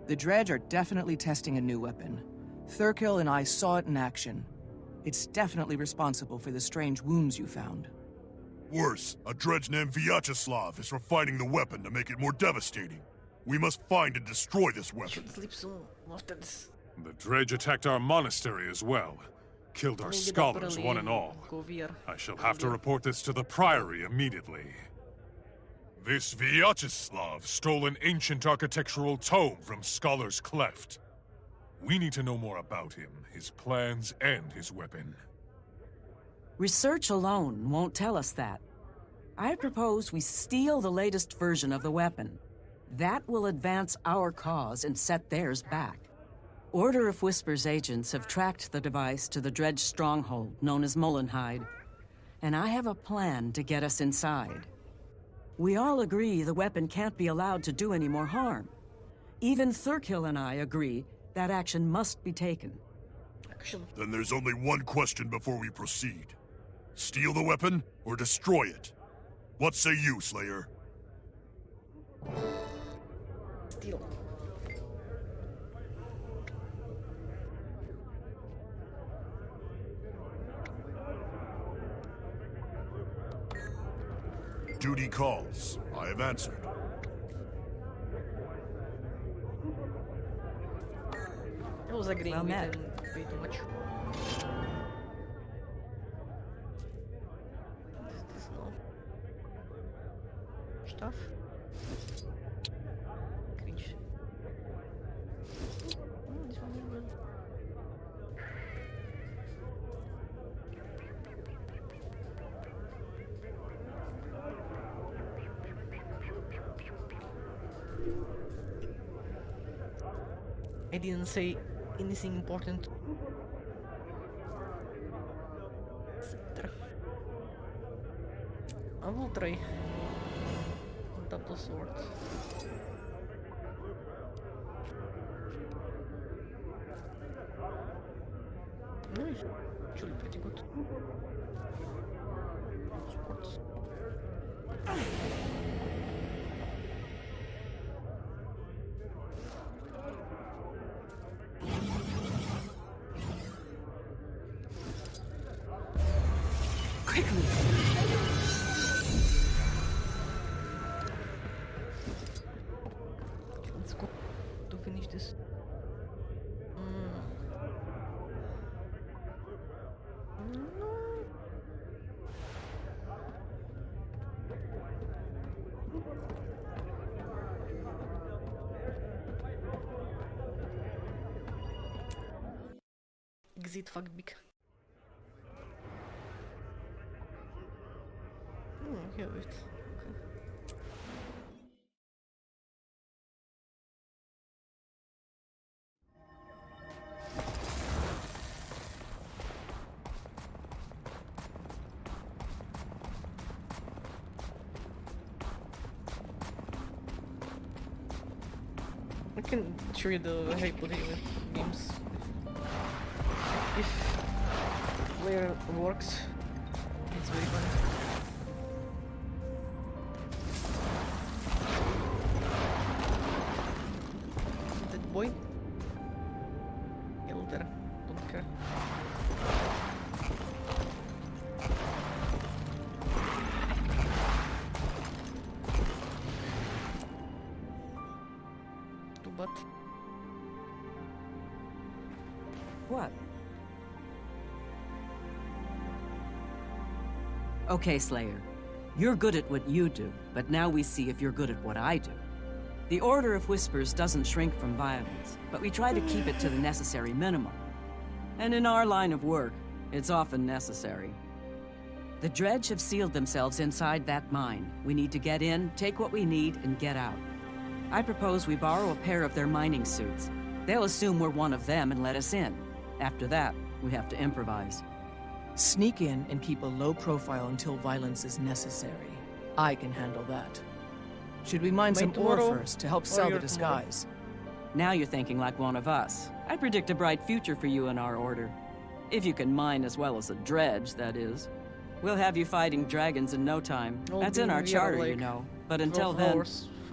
The Dredge are definitely testing a new weapon. Thurkill and I saw it in action. It's definitely responsible for the strange wounds you found. Worse, a dredge named Vyacheslav is refining the weapon to make it more devastating. We must find and destroy this weapon. Sleep soon after this. The Dredge attacked our monastery as well. Killed our scholars, one and all. I shall have to report this to the Priory immediately. This Vyacheslav stole an ancient architectural tome from Scholar's Cleft. We need to know more about him, his plans, and his weapon. Research alone won't tell us that. I propose we steal the latest version of the weapon. That will advance our cause and set theirs back. Order of Whispers agents have tracked the device to the Dredge stronghold known as Mullenhide, and I have a plan to get us inside. We all agree the weapon can't be allowed to do any more harm. Even Thurkill and I agree that action must be taken. Then there's only one question before we proceed. Steal the weapon or destroy it? What say you, Slayer? Steal. Duty calls. I have answered. I was agreeing Well with met. him way too much. This no stuff. Cringe. Oh, this one is good. I didn't say anything important. I will try double sword. Nice, actually pretty good. Swords. Quickly! Let's go to finish this. Exit fuck big. Oh, I have it. I can show you the hypothetical games if where works. It's very fun. That boy? Elder, don't care. Too bad. What? Okay, Slayer. You're good at what you do, but now we see if you're good at what I do. The Order of Whispers doesn't shrink from violence, but we try to keep it to the necessary minimum. And in our line of work, it's often necessary. The Dredge have sealed themselves inside that mine. We need to get in, take what we need, and get out. I propose we borrow a pair of their mining suits. They'll assume we're one of them and let us in. After that, we have to improvise. Sneak in and keep a low profile until violence is necessary. I can handle that. Should we mine some ore first to help sell the disguise? Now you're thinking like one of us. I predict a bright future for you in our order. If you can mine as well as a Dredge, that is. We'll have you fighting dragons in no time. That's in our charter, you know. But until then,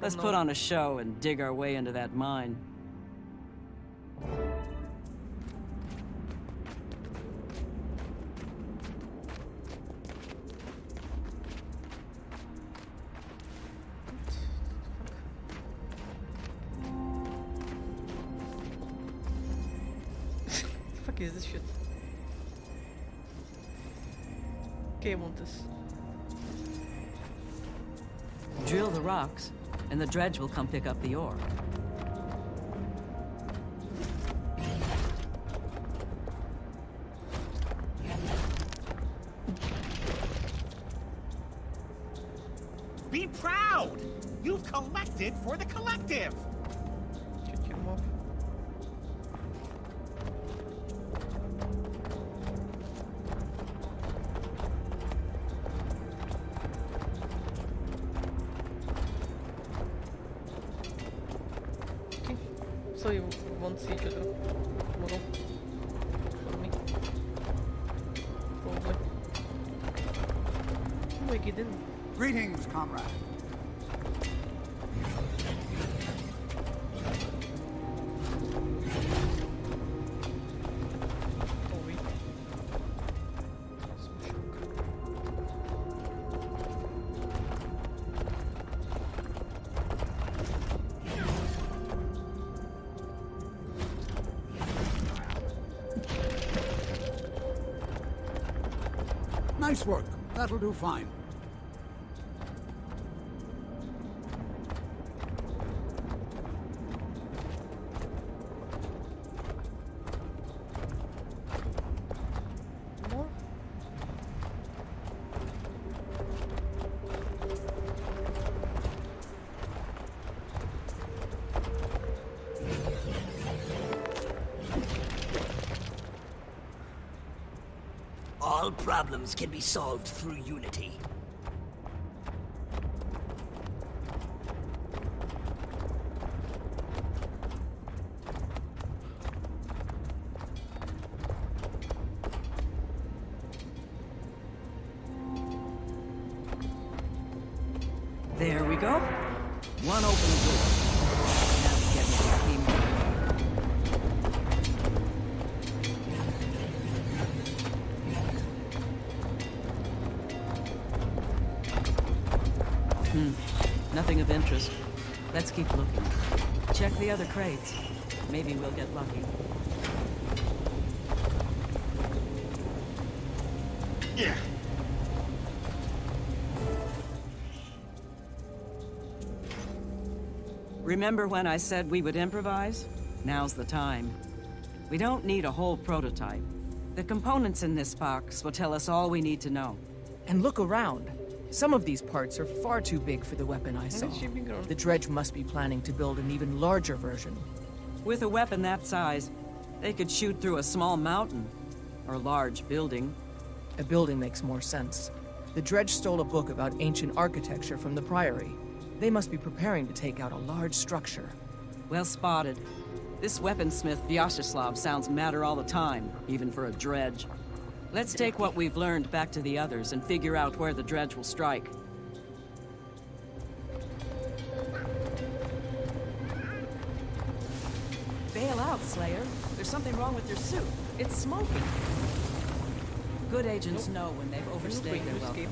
let's put on a show and dig our way into that mine. Fuck is this shit? Okay, I want this. Drill the rocks, and the Dredge will come pick up the ore. Be proud! You've collected for the collective! Shut your mouth. So you won't see each other tomorrow. For me. Probably. Oh, I get in. Greetings, comrade. Nice work. That'll do fine. More? All problems can be solved through unity. There we go. One open door. Now we get into the key. Nothing of interest. Let's keep looking. Check the other crates. Maybe we'll get lucky. Yeah. Remember when I said we would improvise? Now's the time. We don't need a whole prototype. The components in this box will tell us all we need to know. And look around. Some of these parts are far too big for the weapon I saw. The Dredge must be planning to build an even larger version. With a weapon that size, they could shoot through a small mountain. Or a large building. A building makes more sense. The Dredge stole a book about ancient architecture from the Priory. They must be preparing to take out a large structure. Well spotted. This weaponsmith Vyacheslav sounds madder all the time, even for a Dredge. Let's take what we've learned back to the others and figure out where the Dredge will strike. Bail out, Slayer. There's something wrong with your suit. It's smoking. Good agents know when they've overstayed their welcome.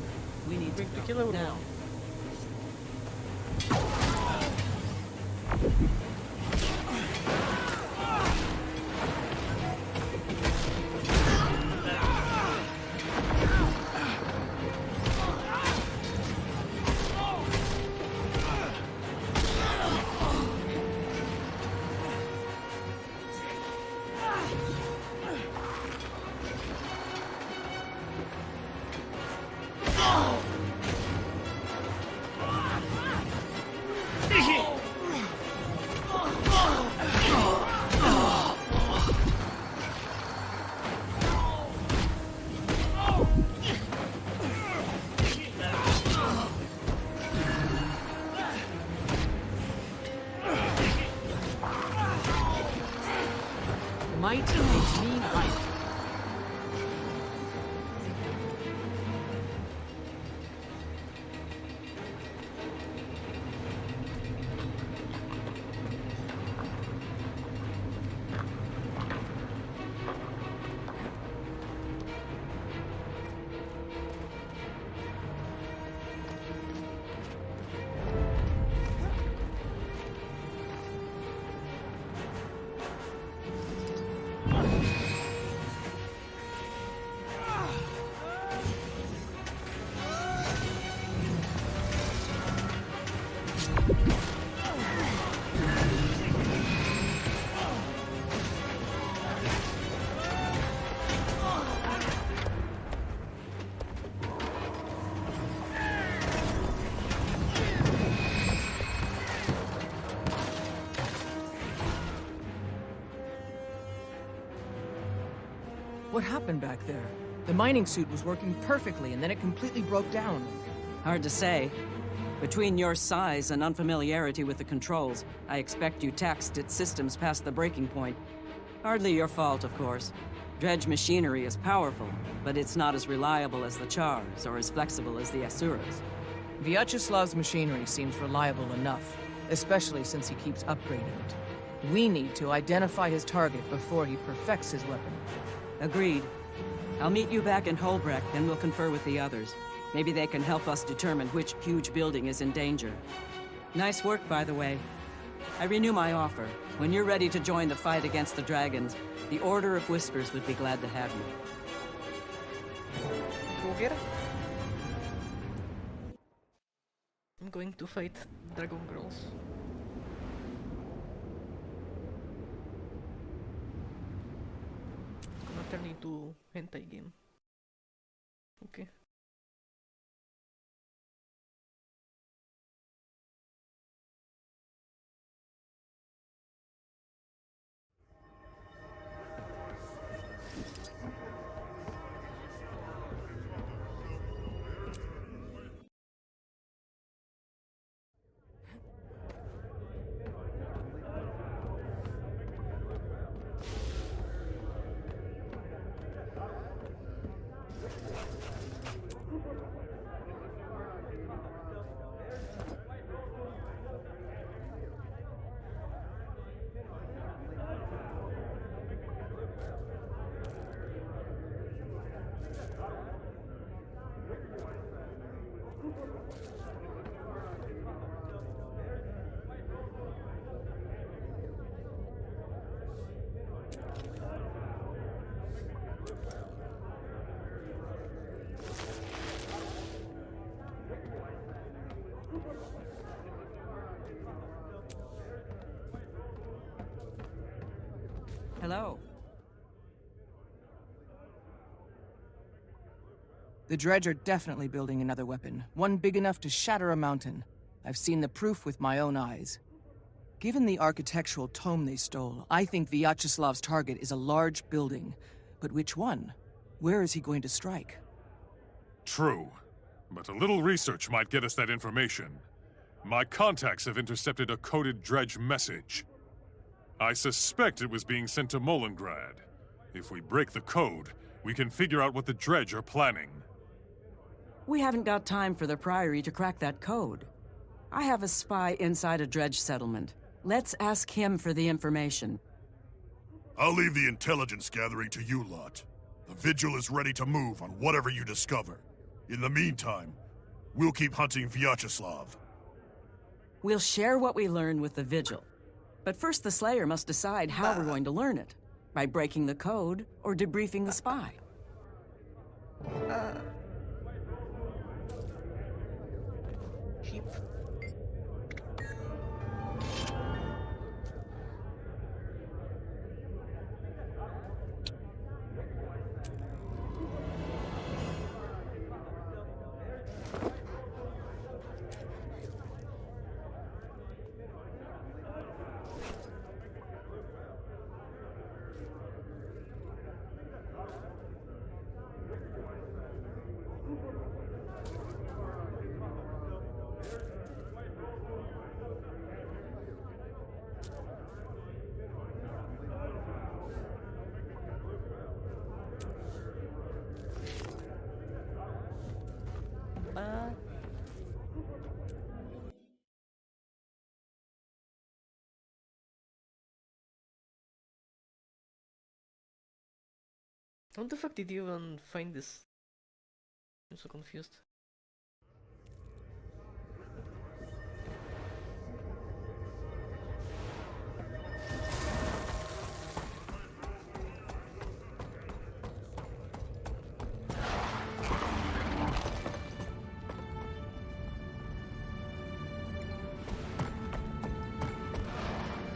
We need to kill him now. Might makes me right. What happened back there? The mining suit was working perfectly, and then it completely broke down. Hard to say. Between your size and unfamiliarity with the controls, I expect you taxed its systems past the breaking point. Hardly your fault, of course. Dredge machinery is powerful, but it's not as reliable as the Chars or as flexible as the Asuras. Vyacheslav's machinery seems reliable enough, especially since he keeps upgrading it. We need to identify his target before he perfects his weapon. Agreed. I'll meet you back in Holbrecht, then we'll confer with the others. Maybe they can help us determine which huge building is in danger. Nice work, by the way. I renew my offer. When you're ready to join the fight against the dragons, the Order of Whispers would be glad to have you. Go here. I'm going to fight Dragon Girls. It's gonna turn into hentai game. Okay. Hello. The Dredge are definitely building another weapon, one big enough to shatter a mountain. I've seen the proof with my own eyes. Given the architectural tome they stole, I think Vyacheslav's target is a large building. But which one? Where is he going to strike? True. But a little research might get us that information. My contacts have intercepted a coded Dredge message. I suspect it was being sent to Molengrad. If we break the code, we can figure out what the Dredge are planning. We haven't got time for the Priory to crack that code. I have a spy inside a Dredge settlement. Let's ask him for the information. I'll leave the intelligence gathering to you lot. The Vigil is ready to move on whatever you discover. In the meantime, we'll keep hunting Vyacheslav. We'll share what we learn with the Vigil. But first the Slayer must decide how we're going to learn it. By breaking the code, or debriefing the spy. Cheap. How the fuck did you even find this? I'm so confused.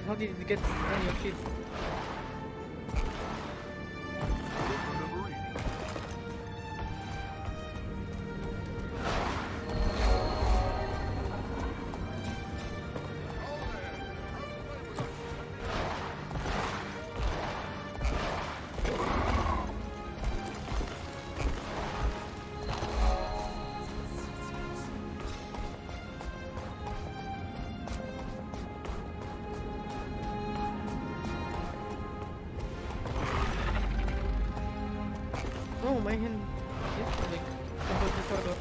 How did it get on your feet? my hand. Like, completely forgot.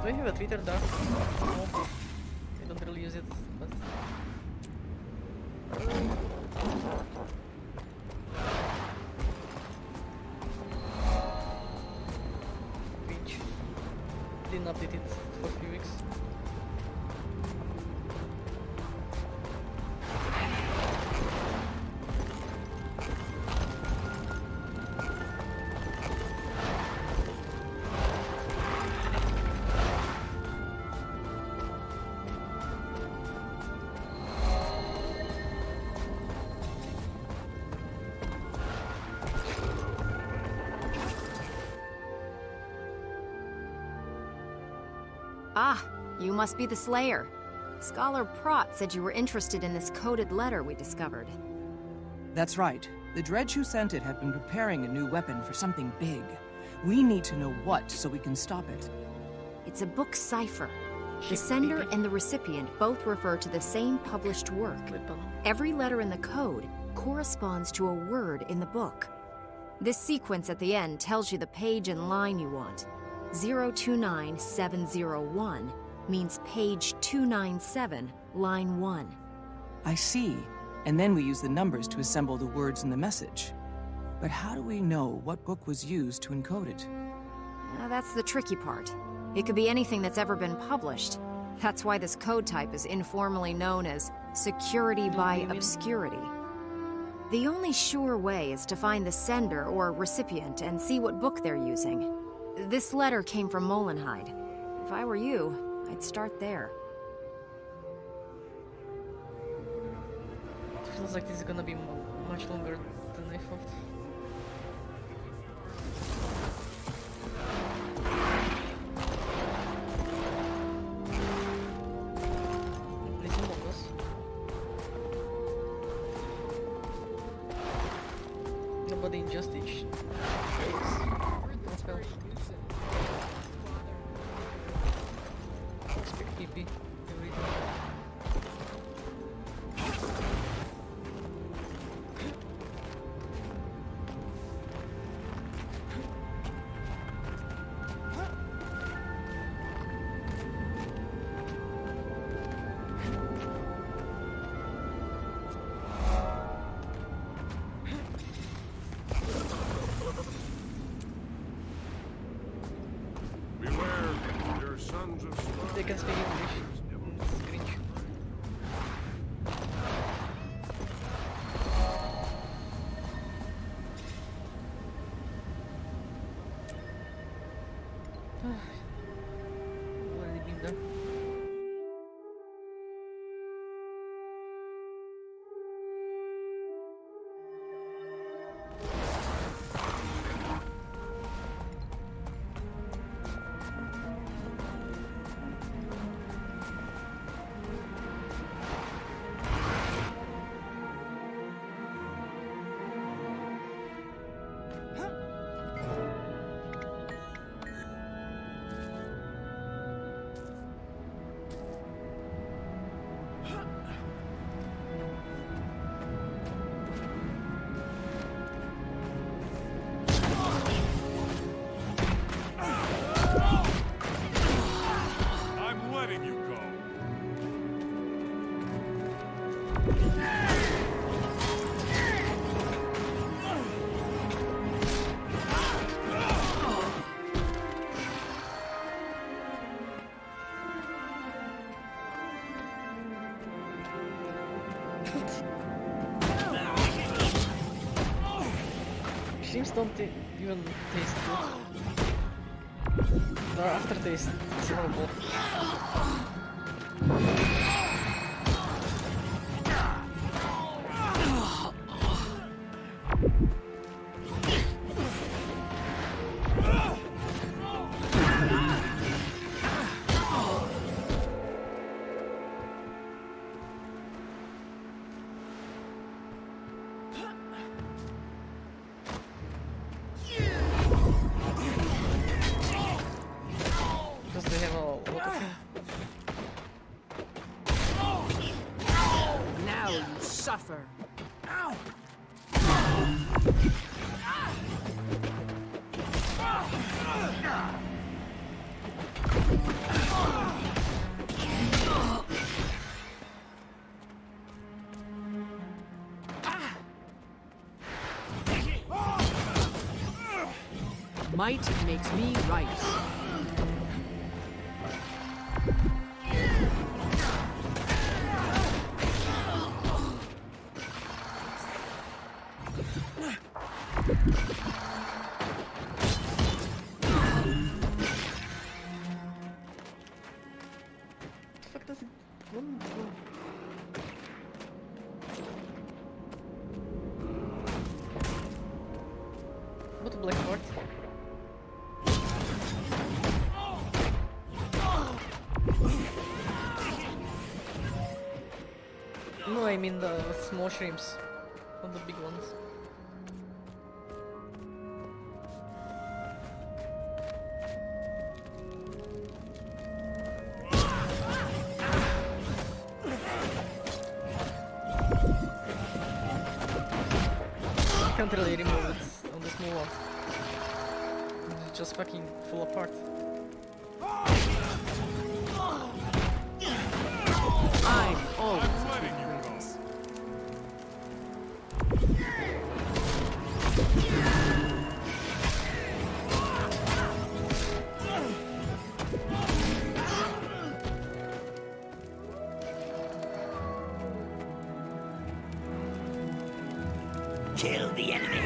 Do I have a Twitter dark? No. I don't really use it, but... Page. Didn't update it for a few weeks. Ah, you must be the Slayer. Scholar Prott said you were interested in this coded letter we discovered. That's right. The Dredge who sent it have been preparing a new weapon for something big. We need to know what so we can stop it. It's a book cipher. The sender and the recipient both refer to the same published work. Every letter in the code corresponds to a word in the book. This sequence at the end tells you the page and line you want. 029701 means page 297, line 1. I see. And then we use the numbers to assemble the words in the message. But how do we know what book was used to encode it? That's the tricky part. It could be anything that's ever been published. That's why this code type is informally known as security by obscurity. The only sure way is to find the sender or recipient and see what book they're using. This letter came from Molenhide. If I were you, I'd start there. It feels like this is gonna be much longer than I thought. It's Among Us. Nobody in Justice. That's well. Expect PP every day. Beware, they're sons of stars. They can speak English. It's cringe. Already been there. I'm letting you go. Shrimps don't even taste good. Their aftertaste is horrible. Lucifer. Ow! Might makes me right. Fuck does it want to go? What a black heart. No, I mean the small shrimps, not the big ones. I can't really remove it on the small one. It just fucking fall apart. I'm always the greatest. Kill the enemy.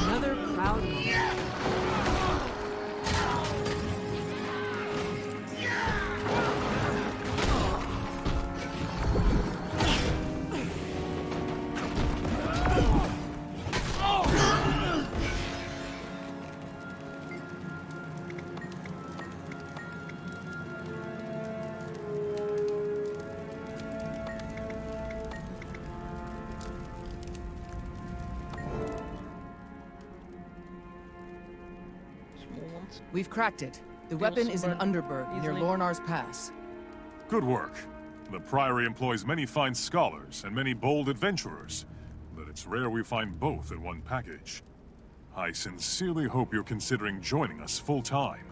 Another proud moment. We've cracked it. The weapon is in Underberg, near Lornar's Pass. Good work. The Priory employs many fine scholars and many bold adventurers, but it's rare we find both in one package. I sincerely hope you're considering joining us full-time.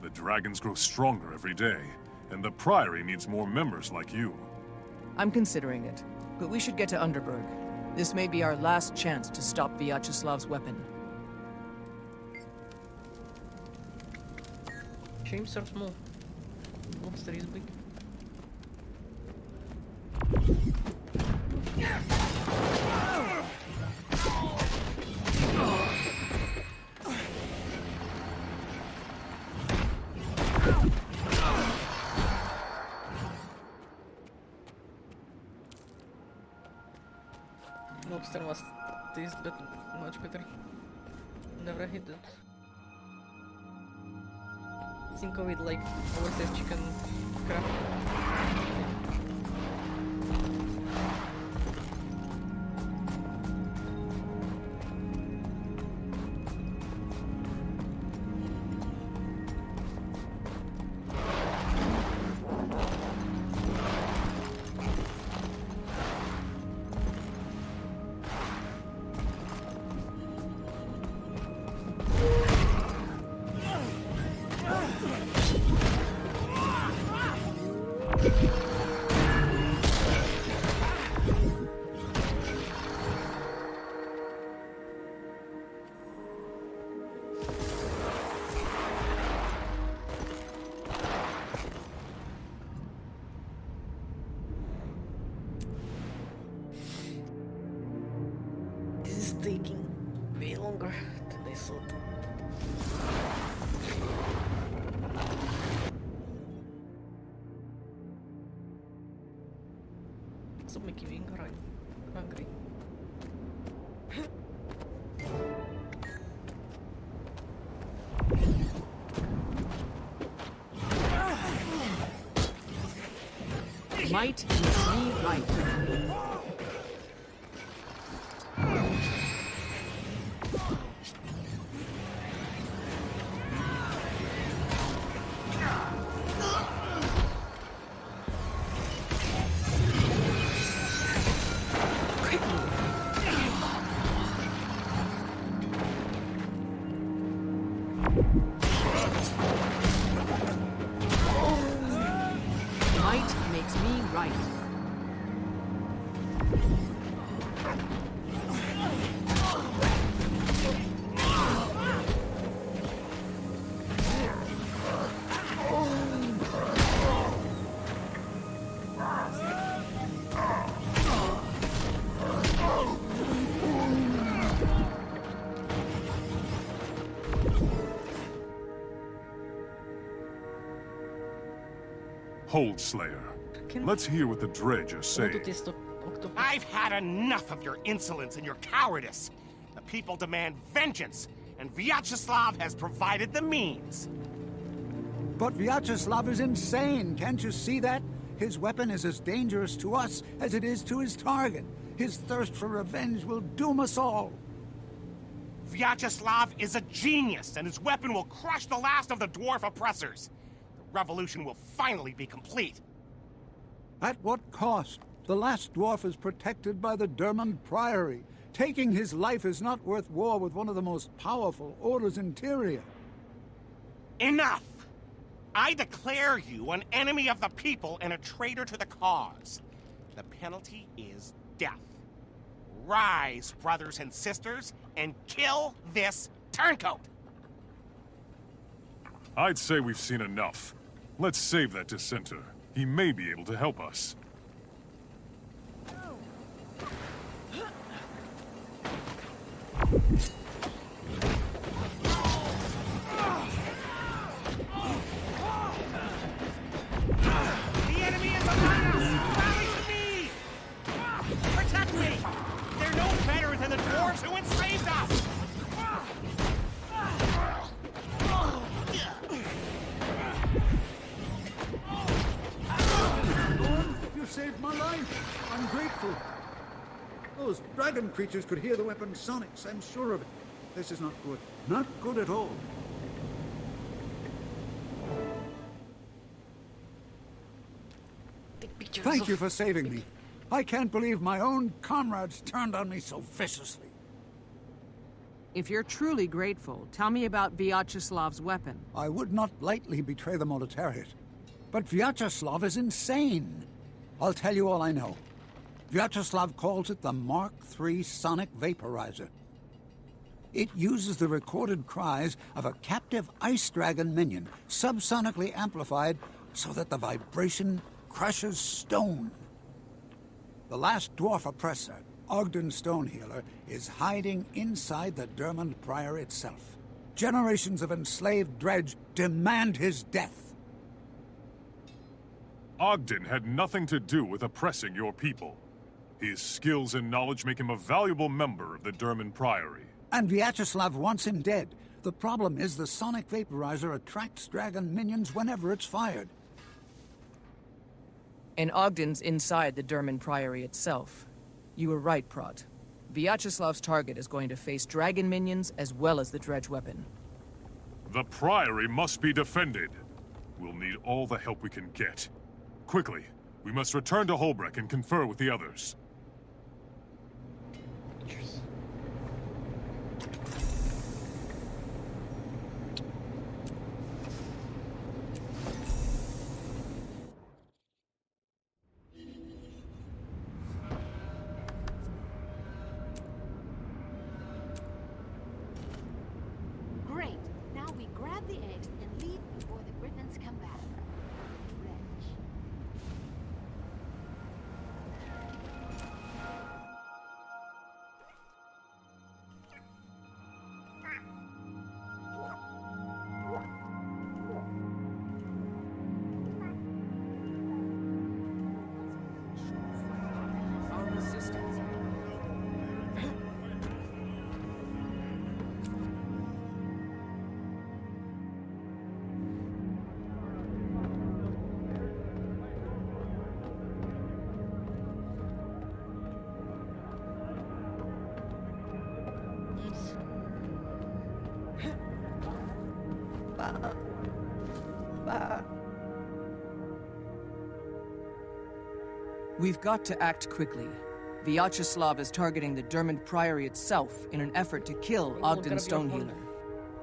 The dragons grow stronger every day, and the Priory needs more members like you. I'm considering it, but we should get to Underberg. This may be our last chance to stop Vyacheslav's weapon. Shrimps are small. Lobster is big. Lobster must taste much better. Never hit it. Think of it like oversized chicken crab. Taking way longer than I thought. Stop making me hungry. Might makes me right. Hold, Slayer. Let's hear what the Dredge are saying. I've had enough of your insolence and your cowardice. The people demand vengeance, and Vyacheslav has provided the means. But Vyacheslav is insane, can't you see that? His weapon is as dangerous to us as it is to his target. His thirst for revenge will doom us all. Vyacheslav is a genius, and his weapon will crush the last of the dwarf oppressors. The revolution will finally be complete. At what cost? The last dwarf is protected by the Dermond Priory. Taking his life is not worth war with one of the most powerful orders in Tyria. Enough! I declare you an enemy of the people and a traitor to the cause. The penalty is death. Rise, brothers and sisters, and kill this turncoat! I'd say we've seen enough. Let's save that dissenter. He may be able to help us. The enemy is among us! Rally to me! Protect me! They're no better than the dwarves who enslaved us! You saved my life. I'm grateful. Those dragon creatures could hear the weapon sonics, I'm sure of it. This is not good. Not good at all. Thank you for saving me. I can't believe my own comrades turned on me so viciously. If you're truly grateful, tell me about Vyacheslav's weapon. I would not lightly betray the Moletariat. But Vyacheslav is insane. I'll tell you all I know. Vyacheslav calls it the Mark III Sonic Vaporizer. It uses the recorded cries of a captive ice dragon minion, subsonically amplified so that the vibration crushes stone. The last dwarf oppressor, Ogden Stonehealer, is hiding inside the Dermond Priory itself. Generations of enslaved dredge demand his death. Ogden had nothing to do with oppressing your people. His skills and knowledge make him a valuable member of the Dermond Priory. And Vyacheslav wants him dead. The problem is the sonic vaporizer attracts dragon minions whenever it's fired. And Ogden's inside the Dermond Priory itself. You were right, Prot. Vyacheslav's target is going to face dragon minions as well as the dredge weapon. The Priory must be defended. We'll need all the help we can get. Quickly, we must return to Holbrook and confer with the others. Great. Now we grab the eggs and leave before the Griffins come back. We've got to act quickly. Vyacheslav is targeting the Dermond Priory itself in an effort to kill Ogden Stonehealer.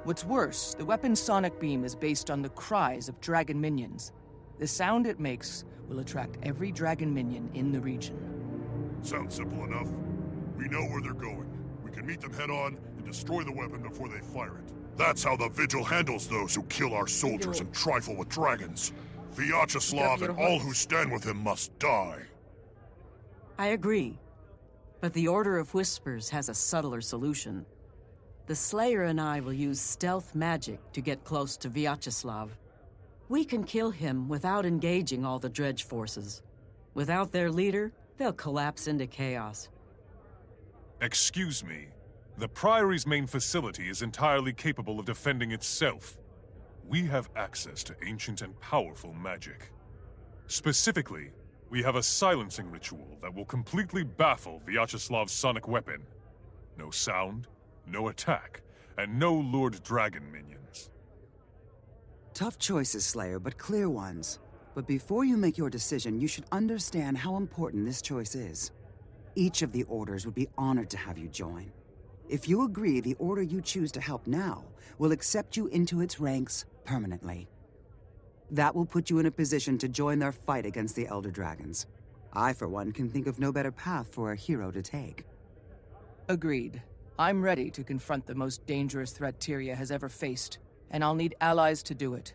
What's worse, the weapon's sonic beam is based on the cries of dragon minions. The sound it makes will attract every dragon minion in the region. Sounds simple enough. We know where they're going. We can meet them head-on and destroy the weapon before they fire it. That's how the Vigil handles those who kill our soldiers and trifle with dragons. Vyacheslav and all who stand with him must die. I agree. But the Order of Whispers has a subtler solution. The Slayer and I will use stealth magic to get close to Vyacheslav. We can kill him without engaging all the Dredge forces. Without their leader, they'll collapse into chaos. Excuse me. The Priory's main facility is entirely capable of defending itself. We have access to ancient and powerful magic. Specifically, we have a silencing ritual that will completely baffle Vyacheslav's sonic weapon. No sound, no attack, and no Lord Dragon minions. Tough choices, Slayer, but clear ones. But before you make your decision, you should understand how important this choice is. Each of the orders would be honored to have you join. If you agree, the order you choose to help now will accept you into its ranks permanently. That will put you in a position to join their fight against the Elder Dragons. I, for one, can think of no better path for a hero to take. Agreed. I'm ready to confront the most dangerous threat Tyria has ever faced, and I'll need allies to do it.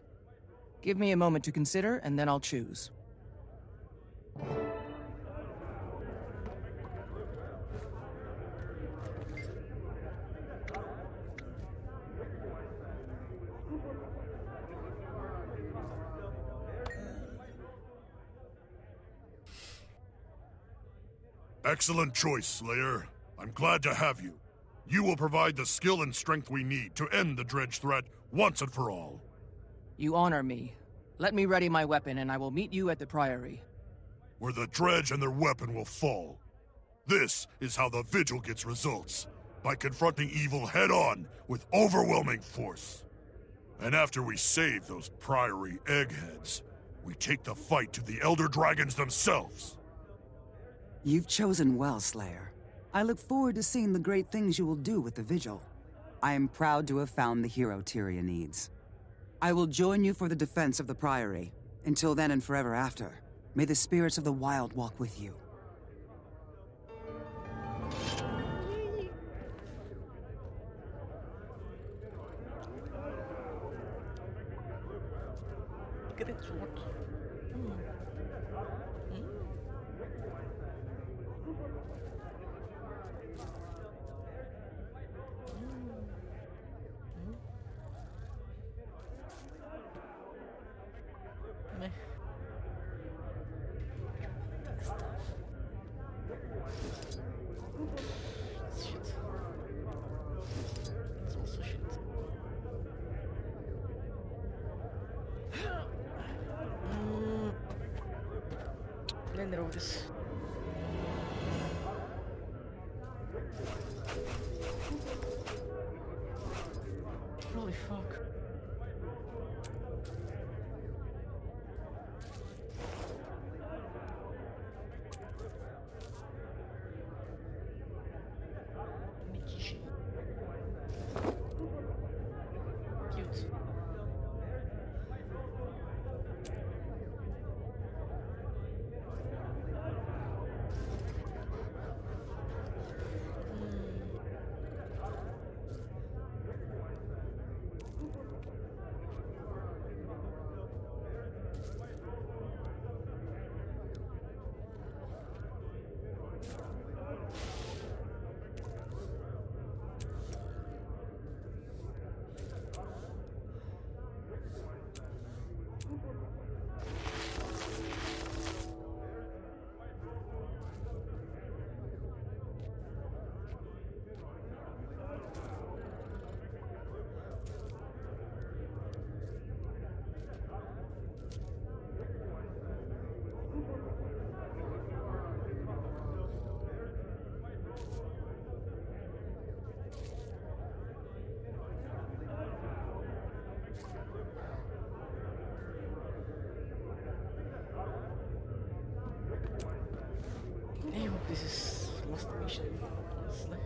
Give me a moment to consider, and then I'll choose. Excellent choice, Slayer. I'm glad to have you. You will provide the skill and strength we need to end the Dredge threat once and for all. You honor me. Let me ready my weapon, and I will meet you at the Priory. Where the Dredge and their weapon will fall. This is how the Vigil gets results. By confronting evil head-on with overwhelming force. And after we save those Priory eggheads, we take the fight to the Elder Dragons themselves. You've chosen well, Slayer. I look forward to seeing the great things you will do with the Vigil. I am proud to have found the hero Tyria needs. I will join you for the defense of the Priory. Until then and forever after, may the spirits of the wild walk with you. Great sword. This. Holy fuck. Cute. I hope this is last mission, honestly.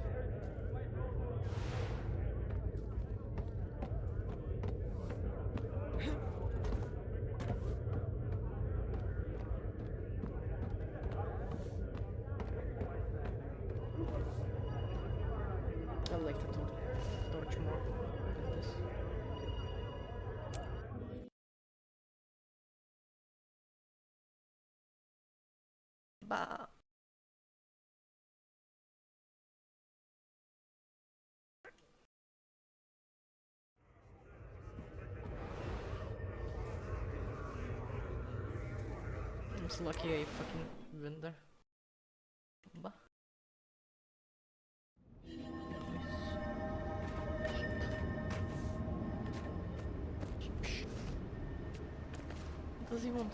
goodness. Bah. It's lucky I fucking went there. Bah. What does he want?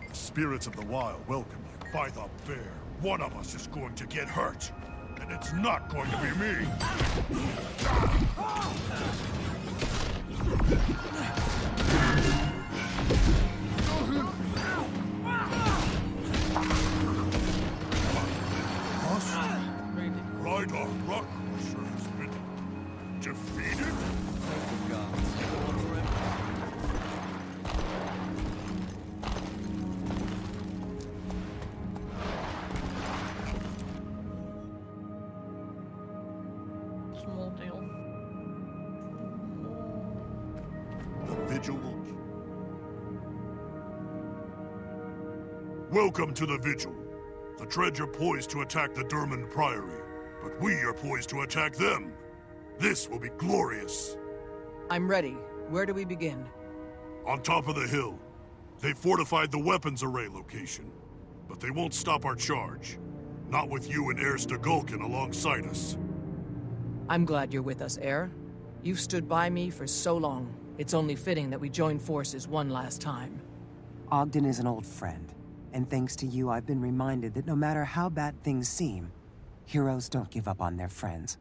The spirits of the wild welcome you. By the bear, one of us is going to get hurt. And it's not going to be me. Rydar Rockcrusher has been defeated? Small deal. The Vigil will... Welcome to the Vigil. The Dredge are poised to attack the Dermond Priory, but we are poised to attack them. This will be glorious. I'm ready. Where do we begin? On top of the hill. They fortified the weapons array location, but they won't stop our charge. Not with you and Heir Stagulkin alongside us. I'm glad you're with us, Heir. You've stood by me for so long. It's only fitting that we join forces one last time. Ogden is an old friend. And thanks to you, I've been reminded that no matter how bad things seem, heroes don't give up on their friends.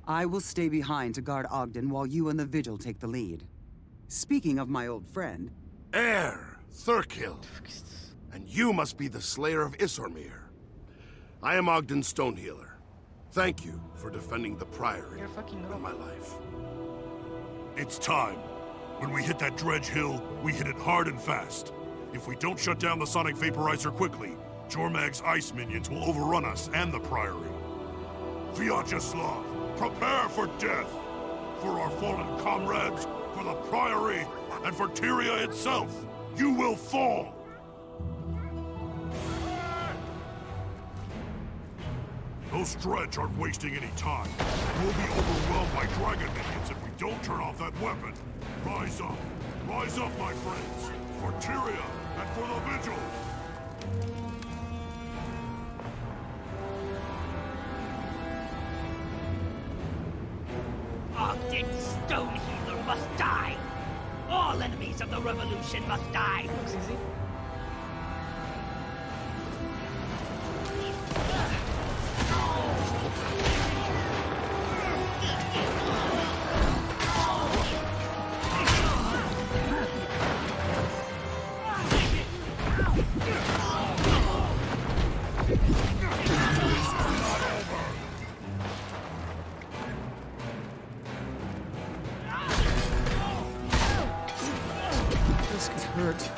I will stay behind to guard Ogden while you and the Vigil take the lead. Speaking of my old friend... Heir Thurkill. And you must be the Slayer of Isormir. I am Ogden Stonehealer. Thank you for defending the Priory with my life. It's time. When we hit that Dredge Hill, we hit it hard and fast. If we don't shut down the Sonic Vaporizer quickly, Jormag's ice minions will overrun us and the Priory. Vyacheslav, prepare for death! For our fallen comrades, for the Priory, and for Tyria itself! You will fall! Those Dredge aren't wasting any time. We'll be overwhelmed by dragon minions if we don't turn off that weapon. Rise up, my friends, for Tyria and for the Vigil! Ogden Stonehealer must die! All enemies of the Revolution must die! Looks easy. This could hurt.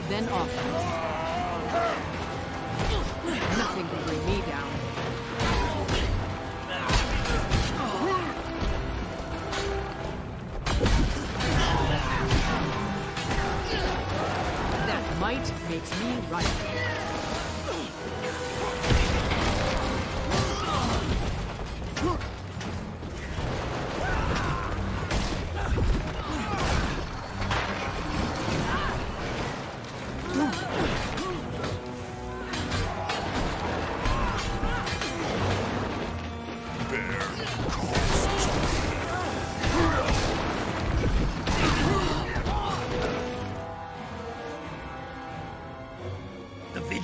Then offense. Nothing can bring me down. That might makes me right.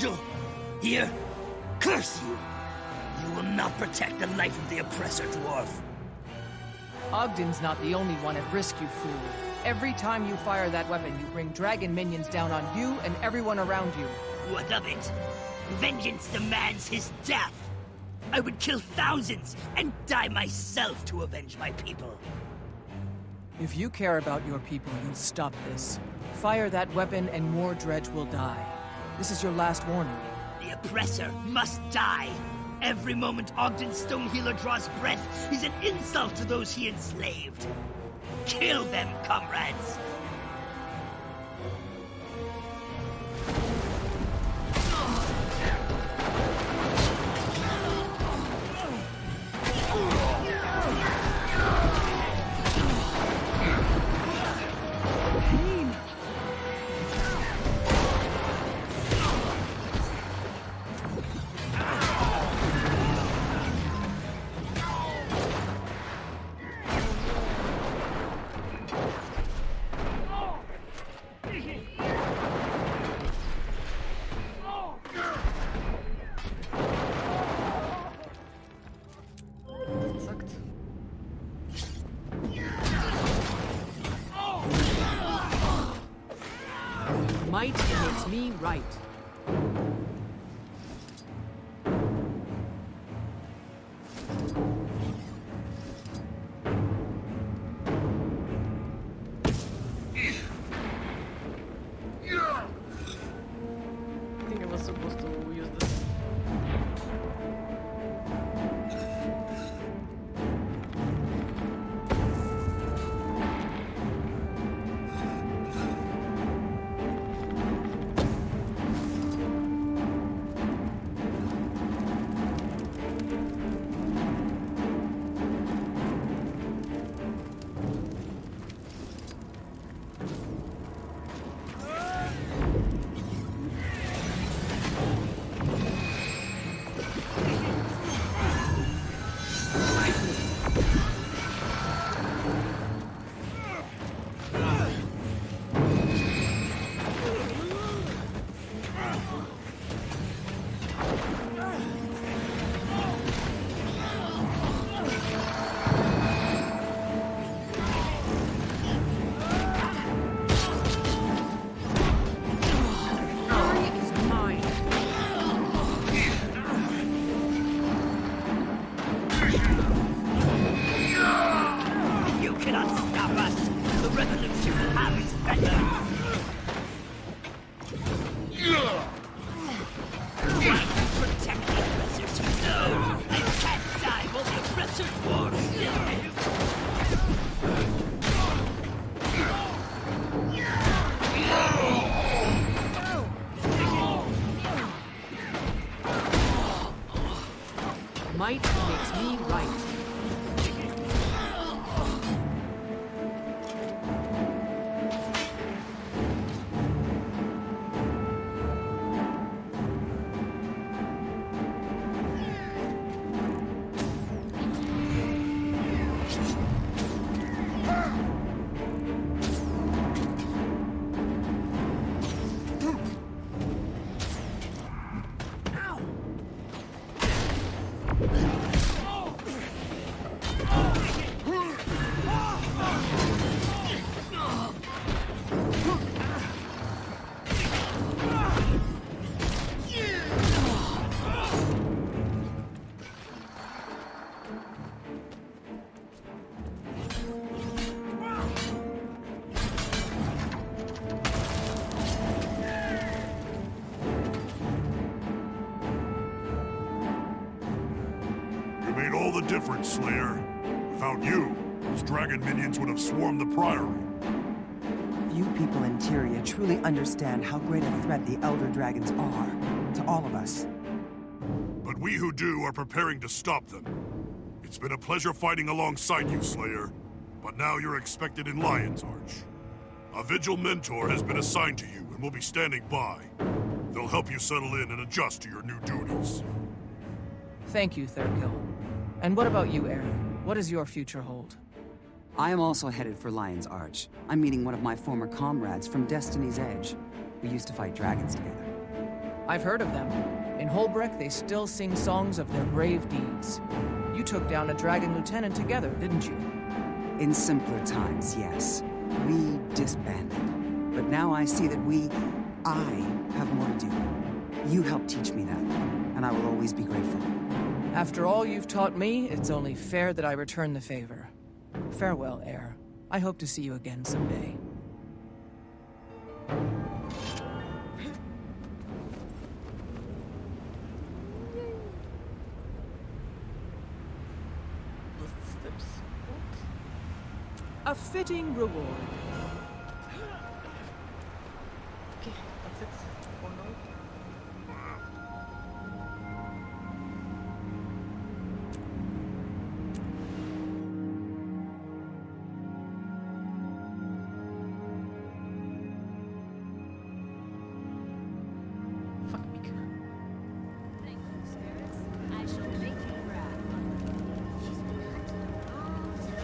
Vigil? Here? Curse you! You will not protect the life of the oppressor, dwarf. Ogden's not the only one at risk, you fool. Every time you fire that weapon, you bring dragon minions down on you and everyone around you. What of it? Vengeance demands his death. I would kill thousands and die myself to avenge my people. If you care about your people, you'll stop this. Fire that weapon and more dredge will die. This is your last warning. The oppressor must die. Every moment Ogden Stonehealer draws breath is an insult to those he enslaved. Kill them, comrades! Might makes me right. I think I was supposed to use this. Might makes me right. You made all the difference, Slayer. Without you, those dragon minions would have swarmed the Priory. Few people in Tyria truly understand how great a threat the Elder Dragons are to all of us. But we who do are preparing to stop them. It's been a pleasure fighting alongside you, Slayer, but now you're expected in Lion's Arch. A Vigil mentor has been assigned to you and will be standing by. They'll help you settle in and adjust to your new duties. Thank you, Thurkill. And what about you, Aaron? What does your future hold? I am also headed for Lion's Arch. I'm meeting one of my former comrades from Destiny's Edge. We used to fight dragons together. I've heard of them. In Holbrook, they still sing songs of their brave deeds. You took down a dragon lieutenant together, didn't you? In simpler times, yes. We disbanded. But now I see that I have more to do. You helped teach me that, and I will always be grateful. After all you've taught me, it's only fair that I return the favor. Farewell, heir. I hope to see you again someday. A fitting reward. Okay, that's it for now. Fuck me. Thank you, spirits. I shall make you proud. She's been hunting all day.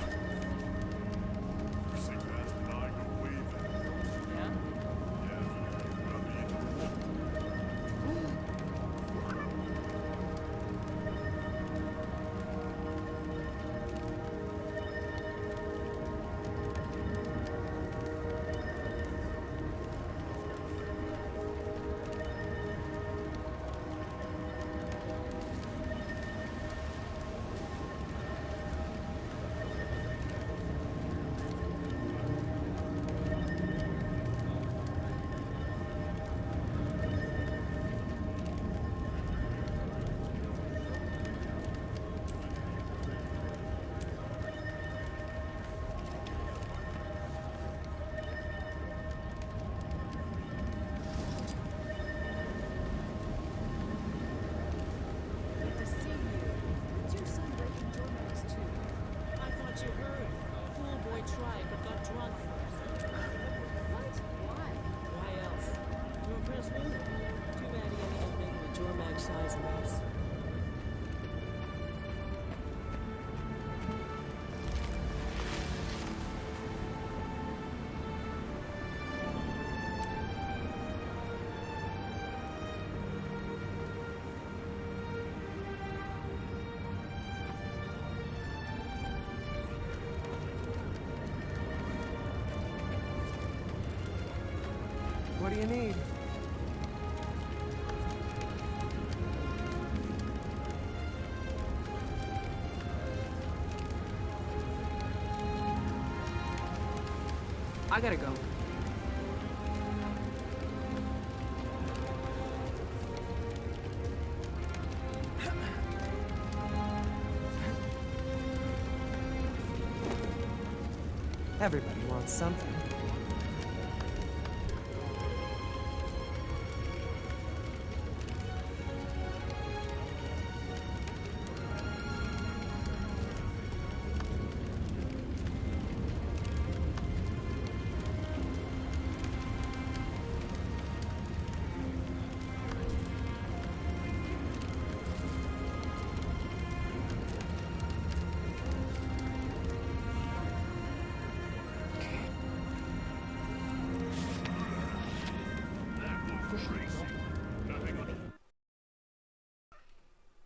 What do you need? I gotta go. Everybody wants something. That will freeze.